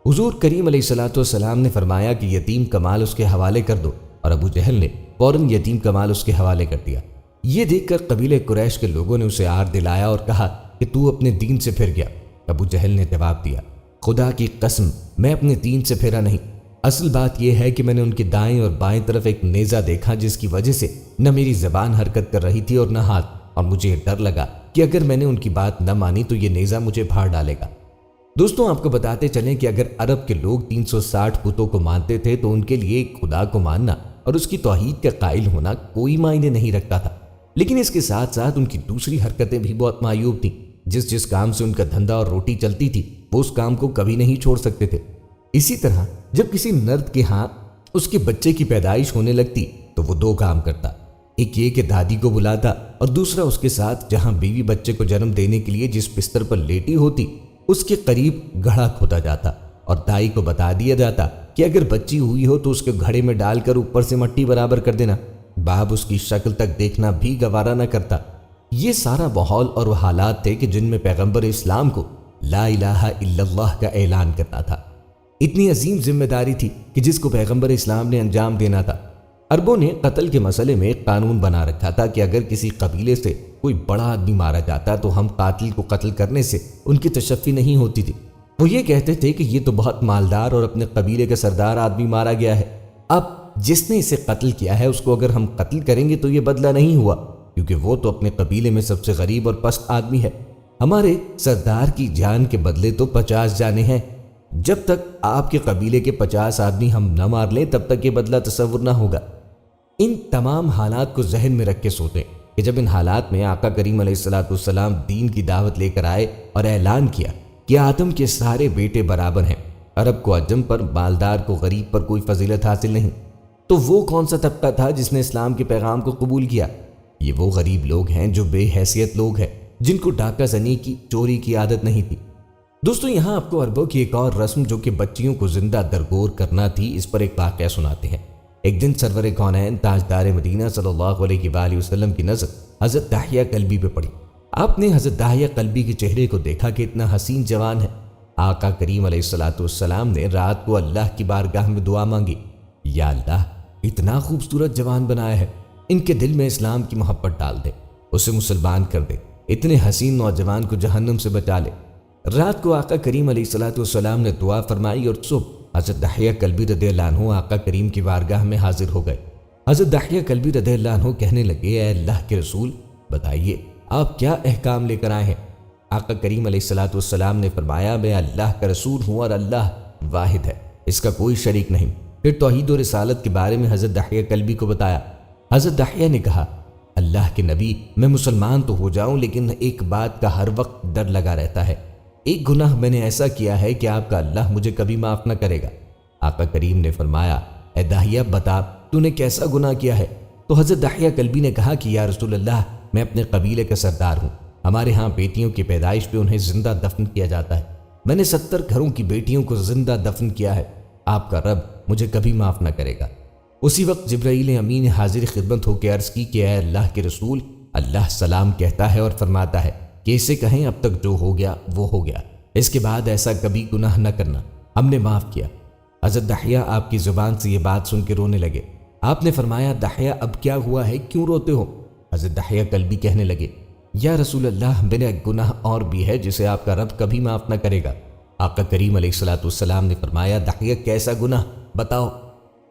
حضور کریم علیہ الصلوۃ والسلام نے فرمایا کہ یتیم کا مال اس کے حوالے کر دو، اور ابو جہل نے فوراً یتیم کا مال اس کے حوالے کر دیا۔ یہ دیکھ کر قبیلہ قریش کے لوگوں نے اسے آر دلایا اور کہا کہ تو اپنے دین سے پھر گیا۔ ابو جہل نے جواب دیا، خدا کی قسم میں اپنے دین سے پھرا نہیں۔ اصل بات یہ ہے کہ میں نے ان کے دائیں اور بائیں طرف ایک نیزہ دیکھا، جس کی وجہ سے نہ میری زبان حرکت کر رہی تھی اور نہ ہاتھ، اور مجھے ڈر لگا کہ اگر میں نے ان کی بات نہ مانی تو یہ نیزہ مجھے پھاڑ ڈالے گا۔ دوستوں، آپ کو بتاتے چلیں کہ اگر عرب کے لوگ 360 بتوں کو مانتے تھے تو ان کے لیے ایک خدا کو ماننا اور اس کی توحید کا قائل ہونا کوئی معنی نہیں رکھتا تھا، لیکن اس کے ساتھ ساتھ ان کی دوسری حرکتیں بھی بہت معیوب تھیں۔ جس کام سے ان کا دھندا اور روٹی چلتی تھی وہ اس کام کو کبھی نہیں چھوڑ سکتے تھے۔ اسی طرح جب کسی مرد کے ہاں اس کے بچے کی پیدائش ہونے لگتی تو وہ دو کام کرتا، ایک یہ کہ دادی کو بلاتا اور دوسرا اس کے ساتھ جہاں بیوی بچے کو جنم دینے کے لیے جس بستر پر لیٹی ہوتی اس کے قریب گھڑا کھودا جاتا اور دائی کو بتا دیا جاتا کہ اگر بچی ہوئی ہو تو اس کے گھڑے میں ڈال کر اوپر سے مٹی برابر کر دینا۔ باپ اس کی شکل تک دیکھنا بھی گوارا نہ کرتا۔ یہ سارا ماحول اور وہ حالات تھے کہ جن میں پیغمبر اسلام کو لا الہ الا اللہ کا اعلان کرنا تھا۔ اتنی عظیم ذمہ داری تھی کہ جس کو پیغمبر اسلام نے انجام دینا تھا۔ عربوں نے قتل کے مسئلے میں ایک قانون بنا رکھا تھا کہ اگر کسی قبیلے سے کوئی بڑا آدمی مارا جاتا تو ہم قاتل کو قتل کرنے سے ان کی تشفی نہیں ہوتی تھی۔ وہ یہ کہتے تھے کہ یہ تو بہت مالدار اور اپنے قبیلے کا سردار آدمی مارا گیا ہے، اب جس نے اسے قتل کیا ہے اس کو اگر ہم قتل کریں گے تو یہ بدلہ نہیں ہوا، کیونکہ وہ تو اپنے قبیلے میں سب سے غریب اور پست آدمی ہے۔ ہمارے سردار کی جان کے بدلے تو 50 جانیں ہیں، جب تک آپ کے قبیلے کے 50 آدمی ہم نہ مار لیں تب تک یہ بدلہ تصور نہ ہوگا۔ ان تمام حالات کو ذہن میں رکھ کے سوچیں کہ جب ان حالات میں آقا کریم علیہ الصلوۃ والسلام دین کی دعوت لے کر آئے اور اعلان کیا کہ آدم کے سارے بیٹے برابر ہیں، عرب کو عجم پر، مالدار کو غریب پر کوئی فضیلت حاصل نہیں، تو وہ کون سا طبقہ تھا جس نے اسلام کے پیغام کو قبول کیا؟ یہ وہ غریب لوگ ہیں جو بے حیثیت لوگ ہیں، جن کو ڈاکہ زنی کی، چوری کی عادت نہیں تھی۔ دوستوں، یہاں آپ کو عربوں کی ایک اور رسم جو کہ بچیوں کو زندہ درگور کرنا تھی، اس پر ایک واقعہ سناتے ہیں۔ ایک دن سرور کونین تاجدار مدینہ صلی اللہ علیہ وآلہ وسلم کی نظر حضرت دحیہ کلبی پہ پڑی۔ آپ نے حضرت دحیہ کلبی کے چہرے کو دیکھا کہ اتنا حسین جوان ہے۔ آقا کریم علیہ الصلوۃ والسلام نے رات کو اللہ کی بارگاہ میں دعا مانگی، یا اللہ اتنا خوبصورت جوان بنایا ہے، ان کے دل میں اسلام کی محبت ڈال دے، اسے مسلمان کر دے، اتنے حسین نوجوان کو جہنم سے بچا لے۔ رات کو آقا کریم علیہ الصلوۃ والسلام نے دعا فرمائی اور صبح حضرت دحیہ کلبی رضی اللہ عنہ آقا کریم کی بارگاہ میں حاضر ہو گئے۔ حضرت دحیہ کلبی رضی اللہ عنہ کہنے لگے، اے اللہ کے رسول، بتائیے آپ کیا احکام لے کر آئے ہیں؟ آقا کریم علیہ الصلوۃ والسلام نے فرمایا، میں اللہ کا رسول ہوں اور اللہ واحد ہے، اس کا کوئی شریک نہیں۔ پھر توحید و رسالت کے بارے میں حضرت دحیہ کلبی کو بتایا۔ حضرت دحیہ نے کہا، اللہ کے نبی، میں مسلمان تو ہو جاؤں لیکن ایک بات کا ہر وقت ڈر لگا رہتا ہے، ایک گناہ میں نے ایسا کیا ہے کہ آپ کا اللہ مجھے کبھی معاف نہ کرے گا۔ آقا کریم نے فرمایا، اے دحیہ بتا تو نے کیسا گناہ کیا ہے؟ تو حضرت دحیہ کلبی نے کہا کہ یا رسول اللہ، میں اپنے قبیلے کا سردار ہوں، ہمارے ہاں بیٹیوں کی پیدائش پہ انہیں زندہ دفن کیا جاتا ہے، میں نے 70 گھروں کی بیٹیوں کو زندہ دفن کیا ہے، آپ کا رب مجھے کبھی معاف نہ کرے گا۔ اسی وقت جبرائیل امین حاضر خدمت ہو کے عرض کی کہ اے اللہ کے رسول، اللہ سلام کہتا ہے اور فرماتا ہے کہ اسے کہیں اب تک جو ہو گیا وہ ہو گیا، اس کے بعد ایسا کبھی گناہ نہ کرنا، ہم نے معاف کیا۔ حضرت دحیہ آپ کی زبان سے یہ بات سن کے رونے لگے۔ آپ نے فرمایا، دحیہ اب کیا ہوا ہے، کیوں روتے ہو؟ حضرت دحیہ کلبی کہنے لگے، یا رسول اللہ، میرا ایک گناہ اور بھی ہے جسے آپ کا رب کبھی معاف نہ کرے گا۔ آقا کریم علیہ الصلوۃ والسلام نے فرمایا دحیہ کیسا گناہ بتاؤ؟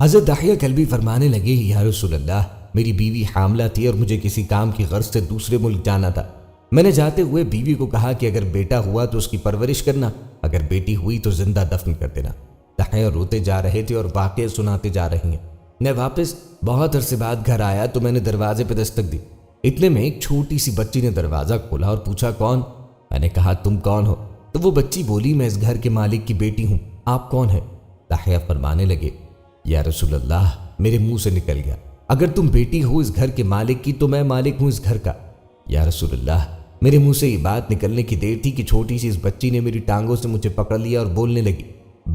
حضرت دحیہ کلبی فرمانے لگے یا رسول اللہ میری بیوی حاملہ تھی اور مجھے کسی کام کی غرض سے دوسرے ملک جانا تھا۔ میں نے جاتے ہوئے بیوی کو کہا کہ اگر بیٹا ہوا تو اس کی پرورش کرنا، اگر بیٹی ہوئی تو زندہ دفن کر دینا۔ دحیہ روتے جا رہے تھے اور واقعے سناتے جا رہے ہیں۔ میں واپس بہت عرصے بعد گھر آیا تو میں نے دروازے پہ دستک دی۔ اتنے میں ایک چھوٹی سی بچی نے دروازہ کھولا اور پوچھا کون؟ میں نے کہا تم کون ہو؟ تو وہ بچی بولی میں اس گھر کے مالک کی بیٹی ہوں، آپ کون ہیں؟ دحیہ فرمانے لگے یا رسول اللہ میرے منہ سے نکل گیا اگر تم بیٹی ہو اس گھر کے مالک کی تو میں مالک ہوں اس گھر کا۔ یا رسول اللہ میرے منہ سے یہ بات نکلنے کی دیر تھی کہ چھوٹی سی اس بچی نے میری ٹانگوں سے مجھے پکڑ لیا اور بولنے لگی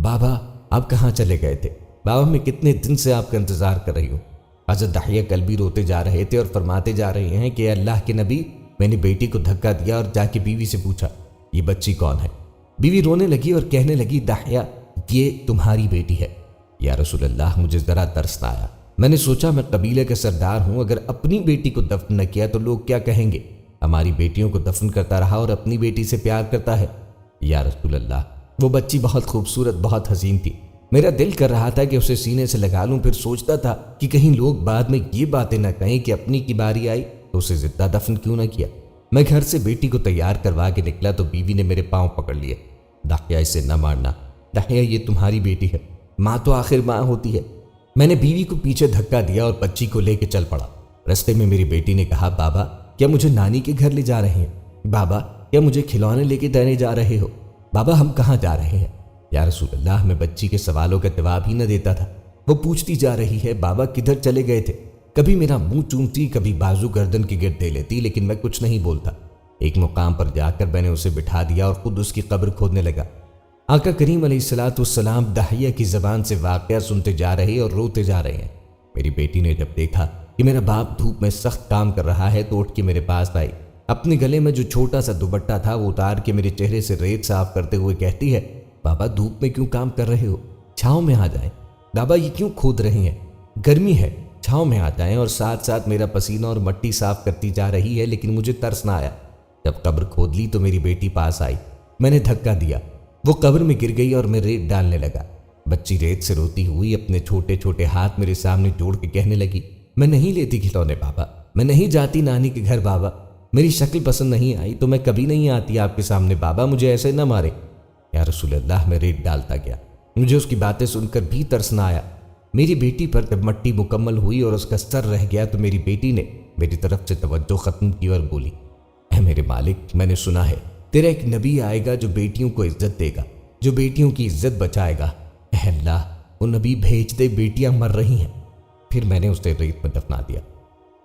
بابا آپ کہاں چلے گئے تھے؟ بابا میں کتنے دن سے آپ کا انتظار کر رہی ہوں۔ حضرت دحیہ کلبی روتے جا رہے تھے اور فرماتے جا رہے ہیں کہ اللہ کے نبی میں نے بیٹی کو دھکا دیا اور جا کے بیوی سے پوچھا یہ بچی کون ہے؟ بیوی رونے لگی اور کہنے لگی دحیہ یہ تمہاری بیٹی ہے۔ یا رسول اللہ مجھے ذرا ترس نہ آیا، میں نے سوچا میں قبیلے کا سردار ہوں، اگر اپنی بیٹی کو دفن نہ کیا تو لوگ کیا کہیں گے؟ ہماری بیٹیوں کو دفن کرتا رہا اور اپنی بیٹی سے پیار کرتا ہے۔ یا رسول اللہ وہ بچی بہت خوبصورت بہت حسین تھی، میرا دل کر رہا تھا کہ اسے سینے سے لگا لوں، پھر سوچتا تھا کہ کہیں لوگ بعد میں یہ باتیں نہ کہیں کہ اپنی کی باری آئی تو اسے زندہ دفن کیوں نہ کیا۔ میں گھر سے بیٹی کو تیار کروا کے نکلا تو بیوی نے میرے پاؤں پکڑ لیے، دحیہ اسے نہ مارنا، دحیہ یہ تمہاری بیٹی ہے، ماں تو آخر ماں ہوتی ہے۔ میں نے بیوی کو پیچھے دھکا دیا اور بچی کو لے کے چل پڑا۔ رستے میں میری بیٹی نے کہا بابا کیا مجھے نانی کے گھر لے جا رہے ہیں؟ بابا کیا مجھے کھلونے لے کے دینے جا رہے ہو؟ بابا ہم کہاں جا رہے ہیں؟ یا رسول اللہ میں بچی کے سوالوں کا جواب ہی نہ دیتا تھا۔ وہ پوچھتی جا رہی ہے بابا کدھر چلے گئے تھے؟ کبھی میرا منہ چومتی، کبھی بازو گردن کے گرد دے لیتی، لیکن میں کچھ نہیں بولتا۔ ایک مقام پر جا کر میں نے اسے بٹھا دیا اور خود اس کی قبر کھودنے لگا۔ آقا کریم علیہ الصلوۃ والسلام دحیہ کی زبان سے واقعہ سنتے جا رہے اور روتے جا رہے ہیں۔ میری بیٹی نے جب دیکھا کہ میرا باپ دھوپ میں سخت کام کر رہا ہے تو اٹھ کے میرے پاس آئی، اپنے گلے میں جو چھوٹا سا دوپٹہ تھا وہ اتار کے میرے چہرے سے ریت صاف کرتے ہوئے کہتی ہے بابا دھوپ میں کیوں کام کر رہے ہو؟ چھاؤں میں آ جائیں۔ بابا یہ کیوں کھود رہے ہیں؟ گرمی ہے، چھاؤں میں آ جائیں۔ اور ساتھ ساتھ میرا پسینہ اور مٹی صاف کرتی جا رہی ہے، لیکن مجھے ترس نہ آیا۔ جب قبر کھود لی تو میری بیٹی پاس آئی، میں نے دھکا دیا، وہ قبر میں گر گئی اور میں ریت ڈالنے لگا۔ بچی ریت سے روتی ہوئی اپنے چھوٹے چھوٹے ہاتھ میرے سامنے جوڑ کے کہنے لگی میں نہیں لیتی کھلونے بابا، میں نہیں جاتی نانی کے گھر بابا، میری شکل پسند نہیں آئی تو میں کبھی نہیں آتی آپ کے سامنے بابا، مجھے ایسے نہ مارے۔ یا رسول اللہ میں ریت ڈالتا گیا، مجھے اس کی باتیں سن کر بھی ترس نہ آیا۔ میری بیٹی پر جب مٹی مکمل ہوئی اور اس کا سر رہ گیا تو میری بیٹی نے میری طرف سے توجہ ختم کی اور بولی اے میرے مالک میں نے سنا ہے تیرا ایک نبی آئے گا جو بیٹیوں کو عزت دے گا، جو بیٹیوں کی عزت بچائے گا۔ اے اللہ وہ نبی بھیج دے، بیٹیاں مر رہی ہیں۔ پھر میں نے اسے ریت میں دفنا دیا۔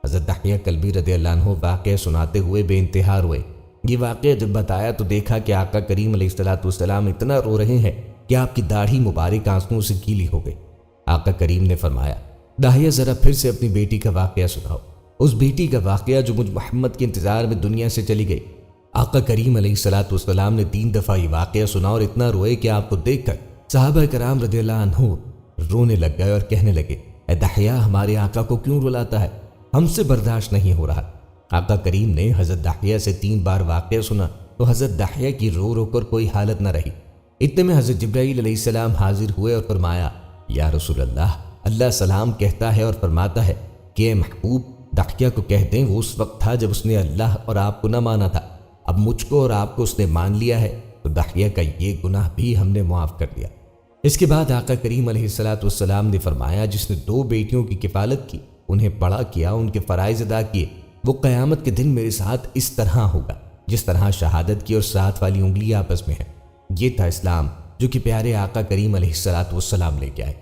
حضرت دحیہ کلبی رضی اللہ عنہ واقعہ سناتے ہوئے بے انتہا روئے۔ یہ واقعہ جب بتایا تو دیکھا کہ آقا کریم علیہ الصلوۃ والسلام اتنا رو رہے ہیں کہ آپ کی داڑھی مبارک آنسوؤں سے گیلی ہو گئی۔ آقا کریم نے فرمایا دحیہ ذرا پھر سے اپنی بیٹی کا واقعہ سناؤ، اس بیٹی کا واقعہ جو مجھ محمد کے انتظار میں دنیا سے چلی گئی۔ آقا کریم علیہ الصلوۃ والسلام نے 3 دفعہ یہ واقعہ سنا اور اتنا روئے کہ آپ کو دیکھ کر صحابہ کرام رضی اللہ عنہ رونے لگ گئے اور کہنے لگے اے دحیہ ہمارے آقا کو کیوں رلاتا ہے، ہم سے برداشت نہیں ہو رہا۔ آقا کریم نے حضرت دحیہ سے 3 بار واقعہ سنا تو حضرت دحیہ کی رو رو کر کوئی حالت نہ رہی۔ اتنے میں حضرت جبرائیل علیہ السلام حاضر ہوئے اور فرمایا یا رسول اللہ اللہ سلام کہتا ہے اور فرماتا ہے کہ اے محبوب دحیہ کو کہہ دیں وہ اس وقت تھا جب اس نے اللہ اور آپ کو نہ مانا تھا، اب مجھ کو اور آپ کو اس نے مان لیا ہے تو دحیہ کا یہ گناہ بھی ہم نے معاف کر دیا۔ اس کے بعد آقا کریم علیہ الصلوۃ والسلام نے فرمایا جس نے 2 بیٹیوں کی کفالت کی، انہیں بڑا کیا، ان کے فرائض ادا کیے، وہ قیامت کے دن میرے ساتھ اس طرح ہوگا جس طرح شہادت کی اور ساتھ والی انگلی آپس میں ہے۔ یہ تھا اسلام جو کہ پیارے آقا کریم علیہ الصلوۃ والسلام لے کے آئے۔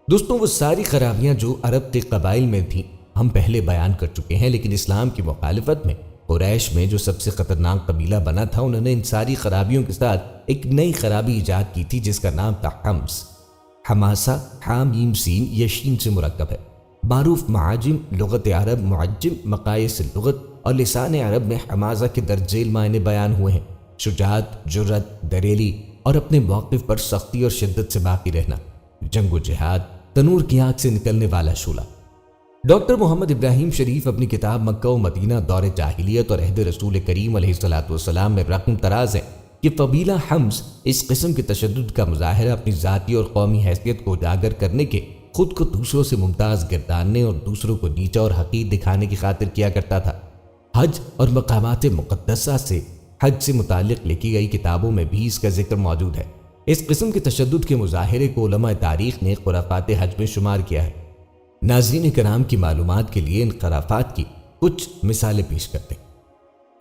دوستوں وہ ساری خرابیاں جو عرب کے قبائل میں تھیں ہم پہلے بیان کر چکے ہیں، لیکن اسلام کی مخالفت میں قریش میں جو سب سے خطرناک قبیلہ بنا تھا انہوں نے ان ساری خرابیوں کے ساتھ ایک نئی خرابی ایجاد کی تھی جس کا نام تھا حمس۔ حماسہ حامیم سین یشین سے مرکب ہے۔ معروف معاجم لغت عرب معجم مقایس لغت اور لسان عرب میں حماسہ کے درج ذیل معنی بیان ہوئے ہیں: شجاعت، جرأت، دلیری اور اپنے موقف پر سختی اور شدت سے باقی رہنا، جنگ و جہاد، تنور کی آنکھ سے نکلنے والا شعلہ۔ ڈاکٹر محمد ابراہیم شریف اپنی کتاب مکہ و مدینہ دور جاہلیت اور عہد رسول کریم علیہ الصلوۃ والسلام میں رقم تراز ہیں کہ قبیلہ حمز اس قسم کے تشدد کا مظاہرہ اپنی ذاتی اور قومی حیثیت کو اجاگر کرنے کے، خود کو دوسروں سے ممتاز گرداننے اور دوسروں کو نیچا اور حقیر دکھانے کی خاطر کیا کرتا تھا۔ حج اور مقامات مقدسہ سے حج سے متعلق لکھی گئی کتابوں میں بھی اس کا ذکر موجود ہے۔ اس قسم کے تشدد کے مظاہرے کو علماء تاریخ نے خرافات حج میں شمار کیا ہے۔ ناظرین کرام کی معلومات کے لیے ان خرافات کی کچھ مثالیں پیش کرتے ہیں۔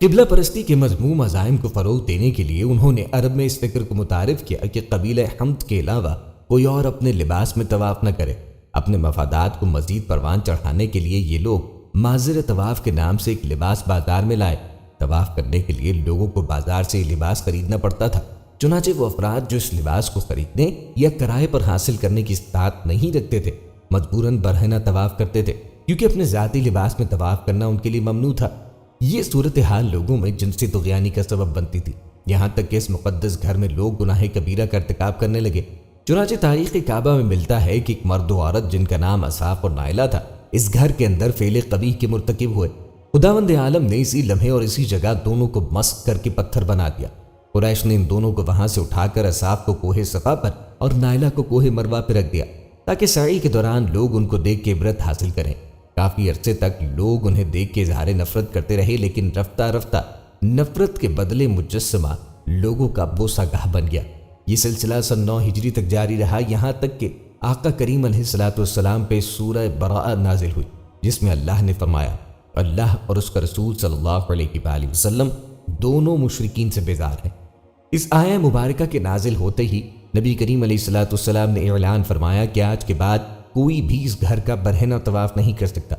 قبلہ پرستی کے مذموم عزائم کو فروغ دینے کے لیے انہوں نے عرب میں اس فکر کو متعارف کیا کہ قبیلہ حمد کے علاوہ کوئی اور اپنے لباس میں طواف نہ کرے۔ اپنے مفادات کو مزید پروان چڑھانے کے لیے یہ لوگ ماظر طواف کے نام سے ایک لباس بازار میں لائے۔ طواف کرنے کے لیے لوگوں کو بازار سے یہ لباس خریدنا پڑتا تھا، چنانچہ وہ افراد جو اس لباس کو خریدنے یا کرائے پر حاصل کرنے کی استطاعت نہیں رکھتے تھے مجبوراً برہنہ طواف کرتے تھے، کیونکہ اپنے ذاتی لباس میں طواف کرنا ان کے لیے ممنوع تھا۔ یہ صورتحال لوگوں میں جنسی طغیانی کا سبب بنتی تھی، یہاں تک کہ اس مقدس گھر میں لوگ گناہ کبیرہ کا ارتکاب کرنے لگے۔ چنانچہ تاریخ کعبہ میں ملتا ہے کہ ایک مرد و عورت جن کا نام اصاف اور نائلہ تھا اس گھر کے اندر فعل قبیح کے مرتکب ہوئے۔ خداوند عالم نے اسی لمحے اور اسی جگہ دونوں کو مسخ کر کے پتھر بنا دیا۔ قریش نے ان دونوں کو وہاں سے اٹھا کر اصاف کو کوہ صفا پر اور نائلہ کو کوہ مروہ پہ رکھ دیا تاکہ سعی کے دوران لوگ ان کو دیکھ کے عبرت حاصل کریں۔ کافی عرصے تک لوگ انہیں دیکھ کے اظہار نفرت کرتے رہے، لیکن رفتہ رفتہ نفرت کے بدلے مجسمہ لوگوں کا بوسہ گاہ بن گیا۔ یہ سلسلہ سن 9 ہجری تک جاری رہا، یہاں تک کہ آقا کریم علیہ الصلوۃ والسلام پہ سورہ براءہ نازل ہوئی، جس میں اللہ نے فرمایا اللہ اور اس کا رسول صلی اللہ علیہ وآلہ وسلم دونوں مشرکین سے بیزار ہیں۔ اس آیہ مبارکہ کے نازل ہوتے ہی نبی کریم علیہ الصلوۃ والسلام نے اعلان فرمایا کہ آج کے بعد کوئی بھی اس گھر کا برہنہ طواف نہیں کر سکتا۔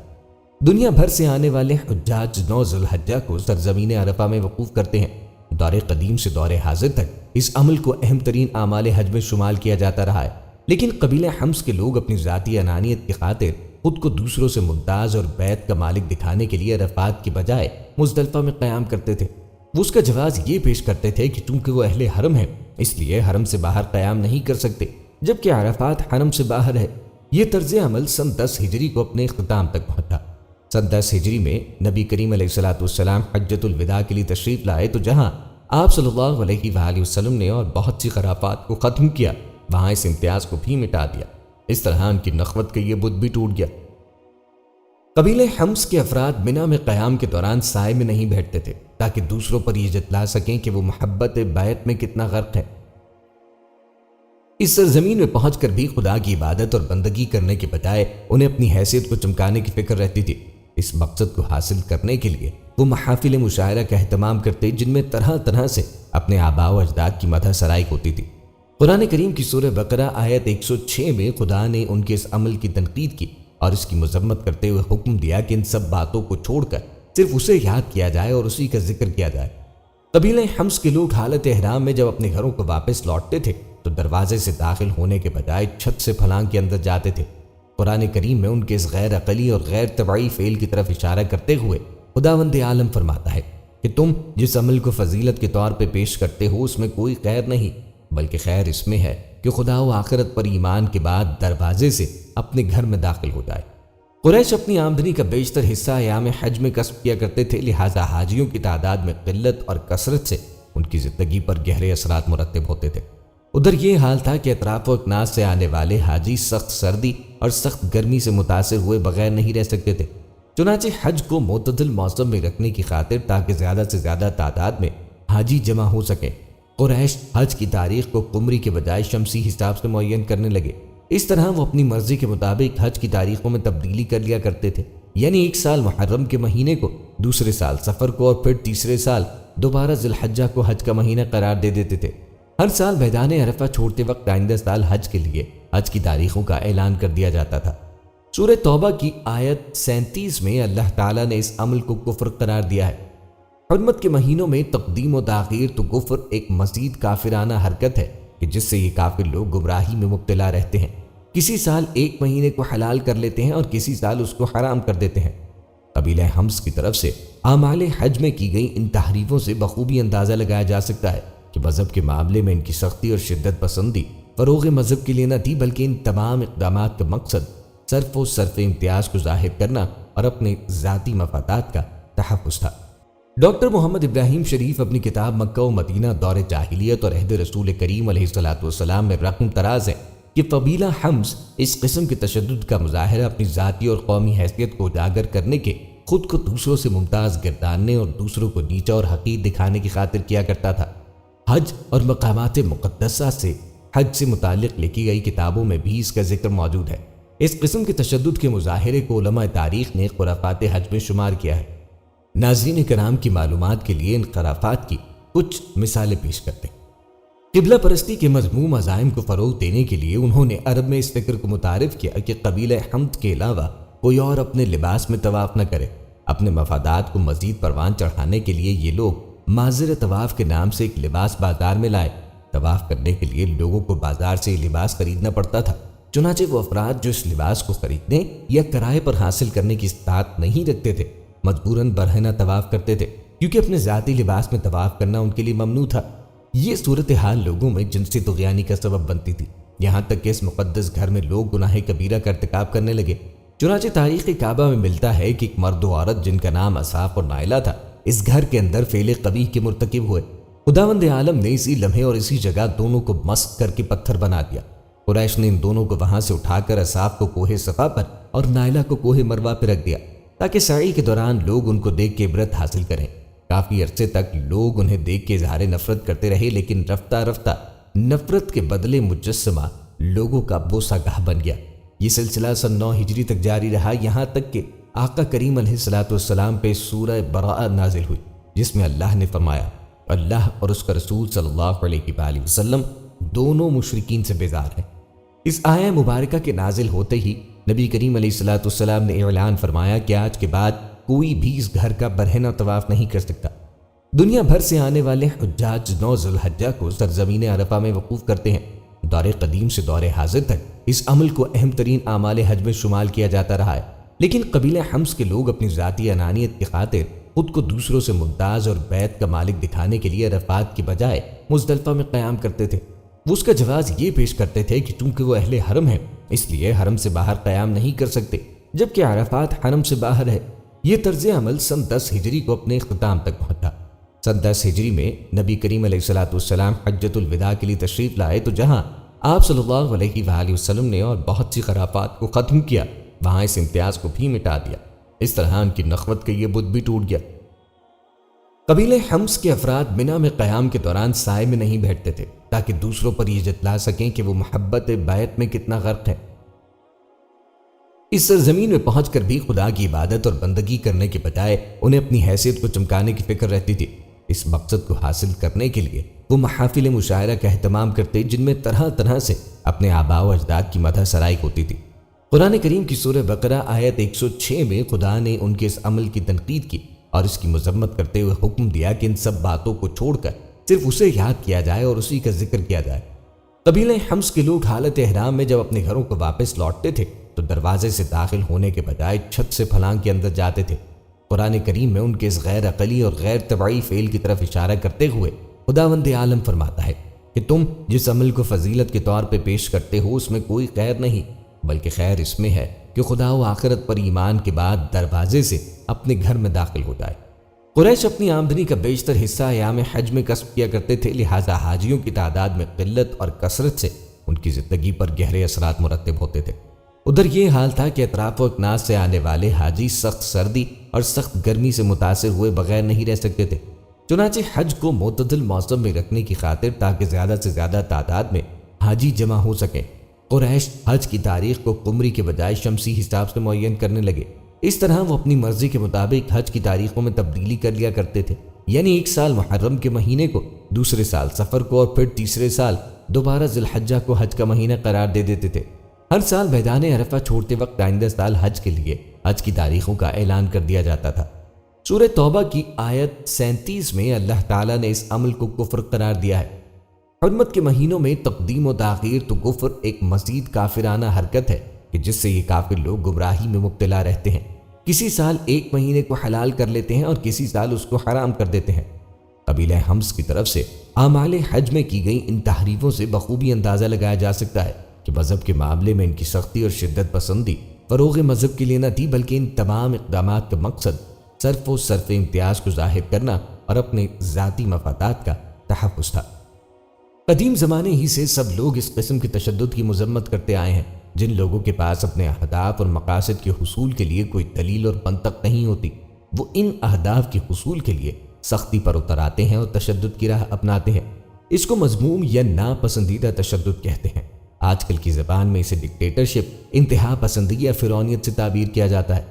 دنیا بھر سے آنے والے حجاج 9 ذی الحجہ کو سرزمین عرفہ میں وقوف کرتے ہیں۔ دور قدیم سے دور حاضر تک اس عمل کو اہم ترین اعمال حج میں شمال کیا جاتا رہا ہے، لیکن قبیلہ حمز کے لوگ اپنی ذاتی انانیت کی خاطر خود کو دوسروں سے ممتاز اور بیت کا مالک دکھانے کے لیے عرفات کی بجائے مزدلفہ میں قیام کرتے تھے۔ وہ اس کا جواز یہ پیش کرتے تھے کہ چونکہ وہ اہل حرم ہیں اس لیے حرم سے باہر قیام نہیں کر سکتے، جبکہ عرفات حرم سے باہر ہے۔ یہ طرز عمل سن 10 ہجری کو اپنے اختتام تک پہنچا۔ سن 10 ہجری میں نبی کریم علیہ الصلوۃ والسلام حجۃ الوداع کے لیے تشریف لائے تو جہاں آپ صلی اللہ علیہ وآلہ وسلم نے اور بہت سی خرافات کو ختم کیا، وہاں اس امتیاز کو بھی مٹا دیا۔ اس طرح ان کی نخوت کا یہ بت بھی ٹوٹ گیا۔ قبیلہ حمز کے افراد منا میں قیام کے دوران سائے میں نہیں بیٹھتے تھے تاکہ دوسروں پر یہ جتلا سکیں کہ وہ محبت بیت میں کتنا غرق ہے۔ اس سرزمین میں پہنچ کر بھی خدا کی عبادت اور بندگی کرنے کے بجائے انہیں اپنی حیثیت کو چمکانے کی فکر رہتی تھی۔ اس مقصد کو حاصل کرنے کے لیے وہ محافل مشاعرہ کا اہتمام کرتے جن میں طرح طرح سے اپنے آباء و اجداد کی مدح سرائی ہوتی تھی۔ قرآن کریم کی سورہ بقرہ آیت 106 میں خدا نے ان کے اس عمل کی تنقید کی اور اس کی مذمت کرتے ہوئے حکم دیا کہ ان سب باتوں کو چھوڑ کر صرف اسے یاد کیا جائے اور اسی کا ذکر کیا جائے۔ قبیلہ حمز کے لوگ حالت احرام میں جب اپنے گھروں کو واپس لوٹتے تھے تو دروازے سے داخل ہونے کے بجائے چھت سے پھلانگ کے اندر جاتے تھے۔ قرآن کریم میں ان کے اس غیر عقلی اور غیر طبعی فعل کی طرف اشارہ کرتے ہوئے خداوند عالم فرماتا ہے کہ تم جس عمل کو فضیلت کے طور پہ پیش کرتے ہو اس میں کوئی خیر نہیں، بلکہ خیر اس میں ہے کہ خدا و آخرت پر ایمان کے بعد دروازے سے اپنے گھر میں داخل ہو جائے۔ قریش اپنی آمدنی کا بیشتر حصہ ایام حج میں کسب کیا کرتے تھے، لہٰذا حاجیوں کی تعداد میں قلت اور کثرت سے ان کی زندگی پر گہرے اثرات مرتب ہوتے تھے۔ ادھر یہ حال تھا کہ اطراف و اکناس سے آنے والے حاجی سخت سردی اور سخت گرمی سے متاثر ہوئے بغیر نہیں رہ سکتے تھے، چنانچہ حج کو معتدل موسم میں رکھنے کی خاطر تاکہ زیادہ سے زیادہ تعداد میں حاجی جمع ہو سکیں، قریش حج کی تاریخ کو قمری کے بجائے شمسی حساب سے معین کرنے لگے۔ اس طرح وہ اپنی مرضی کے مطابق حج کی تاریخوں میں تبدیلی کر لیا کرتے تھے، یعنی ایک سال محرم کے مہینے کو، دوسرے سال سفر کو اور پھر تیسرے سال دوبارہ ذی الحجہ کو حج کا مہینہ قرار دے دیتے تھے۔ ہر سال میدان عرفہ چھوڑتے وقت آئندہ سال حج کے لیے حج کی تاریخوں کا اعلان کر دیا جاتا تھا۔ سورہ توبہ کی آیت 37 میں اللہ تعالیٰ نے اس عمل کو کفر قرار دیا ہے۔ حرمت کے مہینوں میں تقدیم و تاخیر تو کفر ایک مزید کافرانہ حرکت ہے کہ جس سے یہ کافر لوگ گمراہی میں مبتلا رہتے ہیں، کسی سال ایک مہینے کو حلال کر لیتے ہیں اور کسی سال اس کو حرام کر دیتے ہیں۔ قبیلہ حمز کی طرف سے اعمال حج میں کی گئی ان تحریفوں سے بخوبی اندازہ لگایا جا سکتا ہے کہ مذہب کے معاملے میں ان کی سختی اور شدت پسندی فروغ مذہب کے لیے نہ تھی، بلکہ ان تمام اقدامات کا مقصد صرف امتیاز کو ظاہر کرنا اور اپنے ذاتی مفادات کا تحفظ تھا۔ ڈاکٹر محمد ابراہیم شریف اپنی کتاب مکہ و مدینہ دور جاہلیت اور عہد رسول کریم علیہ الصلوۃ والسلام میں رقم تراز ہے کہ قبیلہ حمز اس قسم کے تشدد کا مظاہرہ اپنی ذاتی اور قومی حیثیت کو اجاگر کرنے کے، خود کو دوسروں سے ممتاز گرداننے اور دوسروں کو نیچا اور حقیر دکھانے کی خاطر کیا کرتا تھا۔ حج اور مقامات مقدسہ سے حج سے متعلق لکھی گئی کتابوں میں بھی اس کا ذکر موجود ہے۔ اس قسم کے تشدد کے مظاہرے کو علماء تاریخ نے خرافات حج میں شمار کیا ہے۔ ناظرین کرام کی معلومات کے لیے ان خرافات کی کچھ مثالیں پیش کرتے ہیں۔ قبلہ پرستی کے مذموم عزائم کو فروغ دینے کے لیے انہوں نے عرب میں اس فکر کو متعارف کیا کہ قبیلہ حمد کے علاوہ کوئی اور اپنے لباس میں طواف نہ کرے۔ اپنے مفادات کو مزید پروان چڑھانے کے لیے یہ لوگ ماظر طواف کے نام سے ایک لباس بازار میں لائے۔ طواف کرنے کے لیے لوگوں کو بازار سے یہ لباس خریدنا پڑتا تھا، چنانچہ وہ افراد جو اس لباس کو خریدنے یا کرائے پر حاصل کرنے کی استطاعت نہیں رکھتے تھے مجبوراً برہنہ طواف کرتے تھے، کیونکہ اپنے ذاتی لباس میں طواف کرنا ان کے لیے ممنوع تھا۔ یہ صورتحال لوگوں میں جنسی طغیانی کا سبب بنتی تھی، یہاں تک کہ اس مقدس گھر میں لوگ گناہ کبیرہ کا ارتکاب کرنے لگے۔ چنانچہ تاریخ کعبہ میں ملتا ہے کہ ایک مرد و عورت جن کا نام اصاف اور نائلہ تھا اس گھر کے اندر فعل قبیح کے مرتکب ہوئے۔ خداوند عالم نے اسی لمحے اور اسی جگہ دونوں کو مسخ کر کے پتھر بنا دیا۔ قریش نے ان دونوں کو وہاں سے اٹھا کر اصاف کو کوہ صفا پر اور نائلہ کو کوہ مروہ پہ رکھ دیا تاکہ سعی کے دوران لوگ ان کو دیکھ کے عبرت حاصل کریں۔ کافی عرصے تک لوگ انہیں دیکھ کے اظہار نفرت کرتے رہے، لیکن رفتہ رفتہ نفرت کے بدلے مجسمہ لوگوں کا بوسہ گاہ بن گیا۔ یہ سلسلہ سن 9 ہجری تک جاری رہا، یہاں تک کہ آقا کریم علیہ الصلوۃ والسلام پہ سورہ براءہ نازل ہوئی، جس میں اللہ نے فرمایا اللہ اور اس کا رسول صلی اللہ علیہ وآلہ وسلم دونوں مشرکین سے بیزار ہیں۔ اس آیہ مبارکہ کے نازل ہوتے ہی نبی کریم علیہ الصلوۃ والسلام نے اعلان فرمایا کہ آج کے بعد کوئی بھی اس گھر کا برہنہ طواف نہیں کر سکتا۔ دنیا بھر سے آنے والے حجاج 9 ذی الحجہ کو سرزمین عرفہ میں وقوف کرتے ہیں۔ دور قدیم سے دور حاضر تک اس عمل کو اہم ترین اعمال حج میں شمال کیا جاتا رہا ہے، لیکن قبیلہ حمز کے لوگ اپنی ذاتی انانیت کی خاطر خود کو دوسروں سے ممتاز اور بیت کا مالک دکھانے کے لیے عرفات کی بجائے مزدلفہ میں قیام کرتے تھے۔ وہ اس کا جواز یہ پیش کرتے تھے کہ چونکہ وہ اہل حرم ہیں اس لیے حرم سے باہر قیام نہیں کر سکتے، جبکہ عرفات حرم سے باہر ہے۔ یہ طرز عمل سن 10 ہجری کو اپنے اختتام تک پہنچا۔ سن 10 ہجری میں نبی کریم علیہ الصلوۃ والسلام حجۃ الوداع کے لیے تشریف لائے تو جہاں آپ صلی اللہ علیہ وآلہ وسلم نے اور بہت سی خرافات کو ختم کیا، وہاں اس امتیاز کو بھی مٹا دیا۔ اس طرح ان کی نخوت کا یہ بت بھی ٹوٹ گیا۔ قبیلہ حمز کے افراد منا میں قیام کے دوران سائے میں نہیں بیٹھتے تھے تاکہ دوسروں پر یہ جتلا سکیں کہ وہ محبت بیت میں کتنا غرق ہے۔ اس سرزمین میں پہنچ کر بھی خدا کی عبادت اور بندگی کرنے کے بجائے انہیں اپنی حیثیت کو چمکانے کی فکر رہتی تھی۔ اس مقصد کو حاصل کرنے کے لیے وہ محافل مشاعرہ کا اہتمام کرتے جن میں طرح طرح سے اپنے آباء و اجداد کی مدح سرائی ہوتی تھی۔ قرآن کریم کی سورہ بقرہ آیت 106 میں خدا نے ان کے اس عمل کی تنقید کی اور اس کی مذمت کرتے ہوئے حکم دیا کہ ان سب باتوں کو چھوڑ کر صرف اسے یاد کیا جائے اور اسی کا ذکر کیا جائے۔ قبیلہ حمز کے لوگ حالت احرام میں جب اپنے گھروں کو واپس لوٹتے تھے تو دروازے سے داخل ہونے کے بجائے چھت سے پھلانگ کے اندر جاتے تھے۔ قرآن کریم میں ان کے اس غیر عقلی اور غیر طبعی فعل کی طرف اشارہ کرتے ہوئے خداوند عالم فرماتا ہے کہ تم جس عمل کو فضیلت کے طور پہ پیش کرتے ہو اس میں کوئی خیر نہیں، بلکہ خیر اس میں ہے کہ خدا و آخرت پر ایمان کے بعد دروازے سے اپنے گھر میں داخل ہو جائے۔ قریش اپنی آمدنی کا بیشتر حصہ ایام حج میں کسب کیا کرتے تھے، لہٰذا حاجیوں کی تعداد میں قلت اور کثرت سے ان کی زندگی پر گہرے اثرات مرتب ہوتے تھے۔ ادھر یہ حال تھا کہ اطراف و اکناس سے آنے والے حاجی سخت سردی اور سخت گرمی سے متاثر ہوئے بغیر نہیں رہ سکتے تھے، چنانچہ حج کو معتدل موسم میں رکھنے کی خاطر تاکہ زیادہ سے زیادہ تعداد میں حاجی جمع ہو سکیں، قریش حج کی تاریخ کو قمری کے بجائے شمسی حساب سے معین کرنے لگے۔ اس طرح وہ اپنی مرضی کے مطابق حج کی تاریخوں میں تبدیلی کر لیا کرتے تھے، یعنی ایک سال محرم کے مہینے کو، دوسرے سال سفر کو اور پھر تیسرے سال دوبارہ ذی الحجہ کو حج کا مہینہ قرار دے دیتے تھے۔ ہر سال میدان عرفہ چھوڑتے وقت آئندہ سال حج کے لیے حج کی تاریخوں کا اعلان کر دیا جاتا تھا۔ سورہ توبہ کی آیت 37 میں اللہ تعالیٰ نے اس عمل کو کفر قرار دیا ہے۔ حرمت کے مہینوں میں تقدیم و تاخیر تو کفر ایک مزید کافرانہ حرکت ہے کہ جس سے یہ کافر لوگ گمراہی میں مبتلا رہتے ہیں، کسی سال ایک مہینے کو حلال کر لیتے ہیں اور کسی سال اس کو حرام کر دیتے ہیں۔ قبیلہ حمز کی طرف سے اعمال حج میں کی گئی ان تحریفوں سے بخوبی اندازہ لگایا جا سکتا ہے کہ مذہب کے معاملے میں ان کی سختی اور شدت پسندی فروغ مذہب کے لیے نہ تھی، بلکہ ان تمام اقدامات کا مقصد صرف و صرف امتیاز کو ظاہر کرنا اور اپنے ذاتی مفادات کا تحفظ تھا۔ قدیم زمانے ہی سے سب لوگ اس قسم کے تشدد کی مذمت کرتے آئے ہیں، جن لوگوں کے پاس اپنے اہداف اور مقاصد کے حصول کے لیے کوئی دلیل اور منطق نہیں ہوتی، وہ ان اہداف کے حصول کے لیے سختی پر اتر آتے ہیں اور تشدد کی راہ اپناتے ہیں۔ اس کو مذموم یا ناپسندیدہ تشدد کہتے ہیں۔ آج کل کی زبان میں اسے ڈکٹیٹرشپ، انتہا پسندی یا فرعونیت سے تعبیر کیا جاتا ہے۔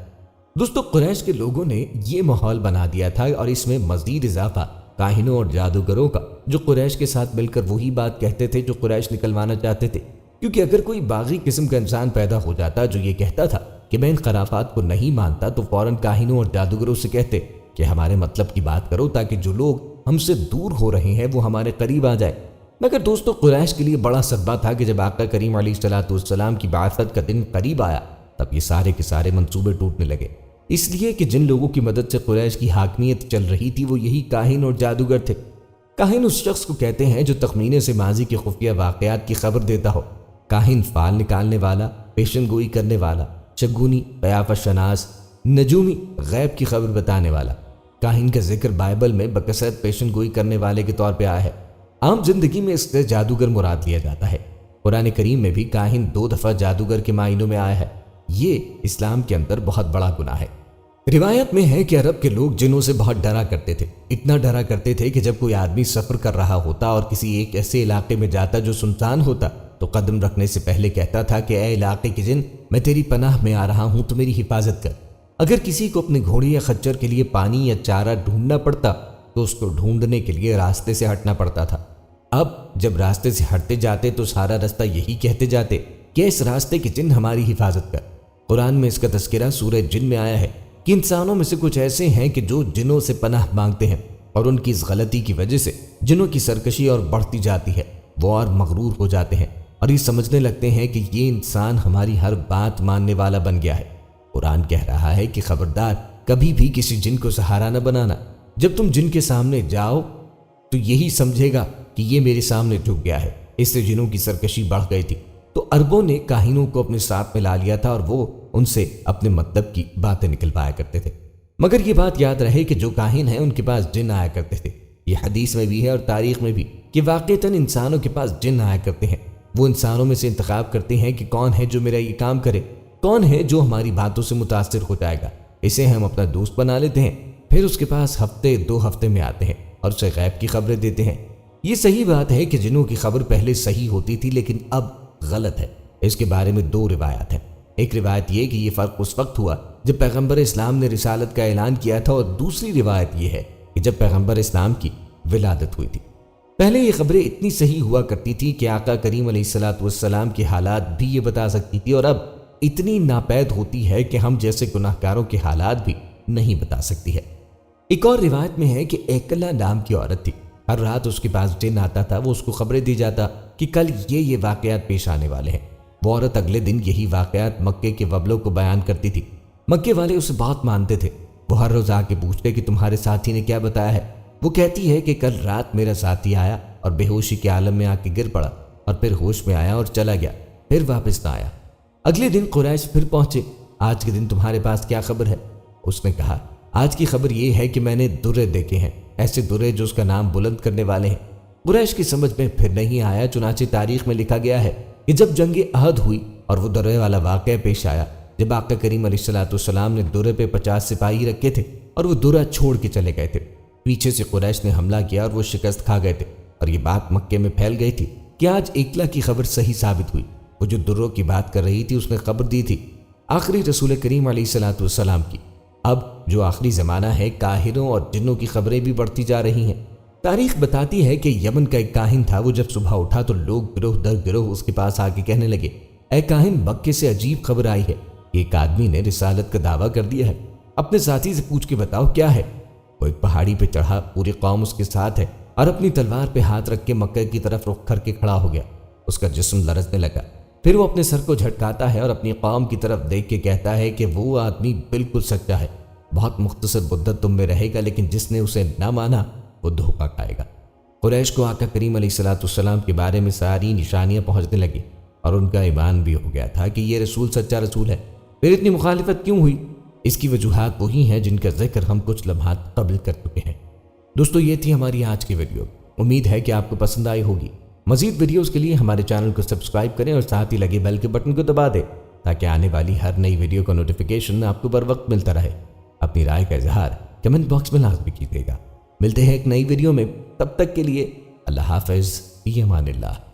دوستو، قریش کے لوگوں نے یہ ماحول بنا دیا تھا، اور اس میں مزید اضافہ کاہنوں اور جادوگروں کا، جو قریش کے ساتھ مل کر وہی بات کہتے تھے جو قریش نکلوانا چاہتے تھے۔ کیونکہ اگر کوئی باغی قسم کا انسان پیدا ہو جاتا جو یہ کہتا تھا کہ میں ان خرافات کو نہیں مانتا، تو فوراً کاہنوں اور جادوگروں سے کہتے کہ ہمارے مطلب کی بات کرو، تاکہ جو لوگ ہم سے دور ہو رہے ہیں وہ ہمارے قریب آ جائے۔ مگر دوستو، قریش کے لیے بڑا صدمہ تھا کہ جب آقا کریم علیہ الصلوۃ والسلام کی بعثت کا دن قریب آیا، تب یہ سارے کے سارے منصوبے ٹوٹنے لگے، اس لیے کہ جن لوگوں کی مدد سے قریش کی حاکمیت چل رہی تھی وہ یہی کاہن اور جادوگر تھے۔ کاہن اس شخص کو کہتے ہیں جو تخمینے سے ماضی کے خفیہ واقعات کی خبر دیتا ہو۔ کاہن فال نکالنے والا، پیشن گوئی کرنے والا، شگونی، قیافہ شناس، نجومی، غیب کی خبر بتانے والا۔ کاہن کا ذکر بائبل میں بکثرت پیشن گوئی کرنے والے کے طور پہ آیا ہے۔ عام زندگی میں اس سے جادوگر مراد لیا جاتا ہے۔ قرآن کریم میں بھی کاہن 2 دفعہ جادوگر کے معنوں میں آیا ہے۔ یہ اسلام کے اندر بہت بڑا گناہ ہے۔ روایت میں ہے کہ عرب کے لوگ جنوں سے بہت ڈرا کرتے تھے، اتنا ڈرا کرتے تھے کہ جب کوئی آدمی سفر کر رہا ہوتا اور کسی ایک ایسے علاقے میں جاتا جو سنسان ہوتا، تو قدم رکھنے سے پہلے کہتا تھا کہ اے علاقے کے جن، میں تیری پناہ میں آ رہا ہوں، تو میری حفاظت کر۔ اگر کسی کو اپنے گھوڑے یا خچر کے لیے پانی یا چارہ ڈھونڈنا پڑتا تو اس کو ڈھونڈنے کے لیے راستے سے ہٹنا پڑتا تھا۔ اب جب راستے سے ہٹتے جاتے تو سارا راستہ یہی کہتے جاتے کہ اس راستے کے جن ہماری حفاظت کر۔ قرآن میں اس کا تذکرہ سورہ جن میں آیا ہے کہ انسانوں میں سے کچھ ایسے ہیں کہ جو جنوں سے پناہ مانگتے ہیں، اور ان کی اس غلطی کی وجہ سے جنوں کی سرکشی اور بڑھتی جاتی ہے، وہ اور مغرور ہو جاتے ہیں اور یہ سمجھنے لگتے ہیں کہ یہ انسان ہماری ہر بات ماننے والا بن گیا ہے۔ قرآن کہہ رہا ہے کہ خبردار، کبھی بھی کسی جن کو سہارا نہ بنانا۔ جب تم جن کے سامنے جاؤ تو یہی سمجھے گا کہ یہ میرے سامنے جھک گیا ہے۔ اس سے جنوں کی سرکشی بڑھ گئی تھی، تو عربوں نے کاہنوں کو اپنے ساتھ میں لا لیا تھا اور وہ ان سے اپنے مطلب کی باتیں نکلوایا کرتے تھے۔ مگر یہ بات یاد رہے کہ جو کاہن ہیں ان کے پاس جن آیا کرتے تھے۔ یہ حدیث میں بھی ہے اور تاریخ میں بھی کہ واقعتاً انسانوں کے پاس جن آیا کرتے ہیں۔ وہ انسانوں میں سے انتخاب کرتے ہیں کہ کون ہے جو میرا یہ کام کرے، کون ہے جو ہماری باتوں سے متاثر ہو جائے گا، اسے ہم اپنا دوست بنا لیتے ہیں۔ پھر اس کے پاس ہفتے 2 ہفتے میں آتے ہیں اور اسے غیب کی خبریں دیتے ہیں۔ یہ صحیح بات ہے کہ جنوں کی خبر پہلے صحیح ہوتی تھی لیکن اب غلط ہے۔ اس کے بارے میں 2 روایات ہیں۔ ایک روایت یہ کہ یہ فرق اس وقت ہوا جب پیغمبر اسلام نے رسالت کا اعلان کیا تھا، اور دوسری روایت یہ ہے کہ جب پیغمبر اسلام کی ولادت ہوئی تھی۔ پہلے یہ خبریں اتنی صحیح ہوا کرتی تھی کہ آقا کریم علیہ الصلوۃ والسلام کے حالات بھی یہ بتا سکتی تھی، اور اب اتنی ناپید ہوتی ہے کہ ہم جیسے گناہگاروں کے حالات بھی نہیں بتا سکتی ہے۔ ایک اور روایت میں ہے کہ ایکلا نام کی عورت تھی، ہر رات اس کے پاس جن آتا تھا، وہ اس کو خبریں دی جاتا کہ کل یہ واقعات پیش آنے والے ہیں۔ وہ عورت اگلے دن یہی واقعات مکے کے وبلوں کو بیان کرتی تھی۔ مکے والے اسے بہت مانتے تھے۔ وہ ہر روز آ کے پوچھتے کہ تمہارے ساتھی نے کیا بتایا ہے۔ وہ کہتی ہے کہ کل رات میرا ساتھی آیا اور بے ہوشی کے عالم میں آ کے گر پڑا، اور پھر ہوش میں آیا اور چلا گیا، پھر واپس نہ آیا۔ اگلے دن قریش پھر پہنچے، آج کے دن تمہارے پاس کیا خبر ہے؟ اس نے کہا، آج کی خبر یہ ہے کہ میں نے درے دیکھے ہیں، ایسے درے جو اس کا نام بلند کرنے والے ہیں۔ قریش کی سمجھ میں پھر نہیں آیا، چنانچہ تاریخ میں لکھا گیا ہے کہ جب جنگ احد ہوئی اور وہ درے والا واقعہ پیش آیا، جب آقا کریم علیہ الصلوۃ والسلام نے درے پہ 50 سپاہی رکھے تھے اور وہ درہ چھوڑ کے چلے گئے تھے، پیچھے سے قریش نے حملہ کیا اور وہ شکست کھا گئے تھے، اور یہ بات مکے میں پھیل گئی تھی کہ آج ایکلا کی خبر صحیح ثابت ہوئی۔ وہ جو دروں کی بات کر رہی تھی اس نے خبر دی تھی آخری رسول کریم علیہ الصلوۃ والسلام کی۔ اب جو آخری زمانہ ہے، کاہنوں اور جنوں کی خبریں بھی بڑھتی جا رہی ہیں۔ تاریخ بتاتی ہے کہ یمن کا ایک کاہن تھا، وہ جب صبح اٹھا تو لوگ گروہ در گروہ اس کے پاس آ کے کہنے لگے، اے کاہن، مکے سے عجیب خبر آئی ہے، ایک آدمی نے رسالت کا دعویٰ کر دیا ہے، اپنے ساتھی سے پوچھ کے بتاؤ کیا ہے۔ وہ ایک پہاڑی پہ چڑھا، پوری قوم اس کے ساتھ ہے، اور اپنی تلوار پہ ہاتھ رکھ کے مکہ کی طرف رخ کر کے کھڑا ہو گیا۔ اس کا جسم لرزنے لگا، پھر وہ اپنے سر کو جھٹکاتا ہے اور اپنی قوم کی طرف دیکھ کے کہتا ہے کہ وہ آدمی بالکل سچا ہے، بہت مختصر مدت تم میں رہے گا، لیکن جس نے اسے نہ مانا وہ دھوکہ کھائے گا۔ قریش کو آقا کریم علیہ الصلوۃ والسلام کے بارے میں ساری نشانیاں پہنچنے لگی، اور ان کا ایمان بھی ہو گیا تھا کہ یہ رسول سچا رسول ہے۔ پھر اتنی مخالفت کیوں ہوئی؟ اس کی وجوہات وہی ہیں جن کا ذکر ہم کچھ لمحات قبل کر چکے ہیں۔ دوستو یہ تھی ہماری آج کی ویڈیو، امید ہے کہ آپ کو پسند آئی ہوگی۔ مزید ویڈیوز کے لیے ہمارے چینل کو سبسکرائب کریں اور ساتھ ہی لگے بیل کے بٹن کو دبا دیں تاکہ آنے والی ہر نئی ویڈیو کا نوٹیفیکیشن آپ کو بر وقت ملتا رہے۔ اپنی رائے کا اظہار کمنٹ باکس میں لازمی کیجیے گا۔ ملتے ہیں ایک نئی ویڈیو میں، تب تک کے لیے اللہ حافظ، فی امان اللہ۔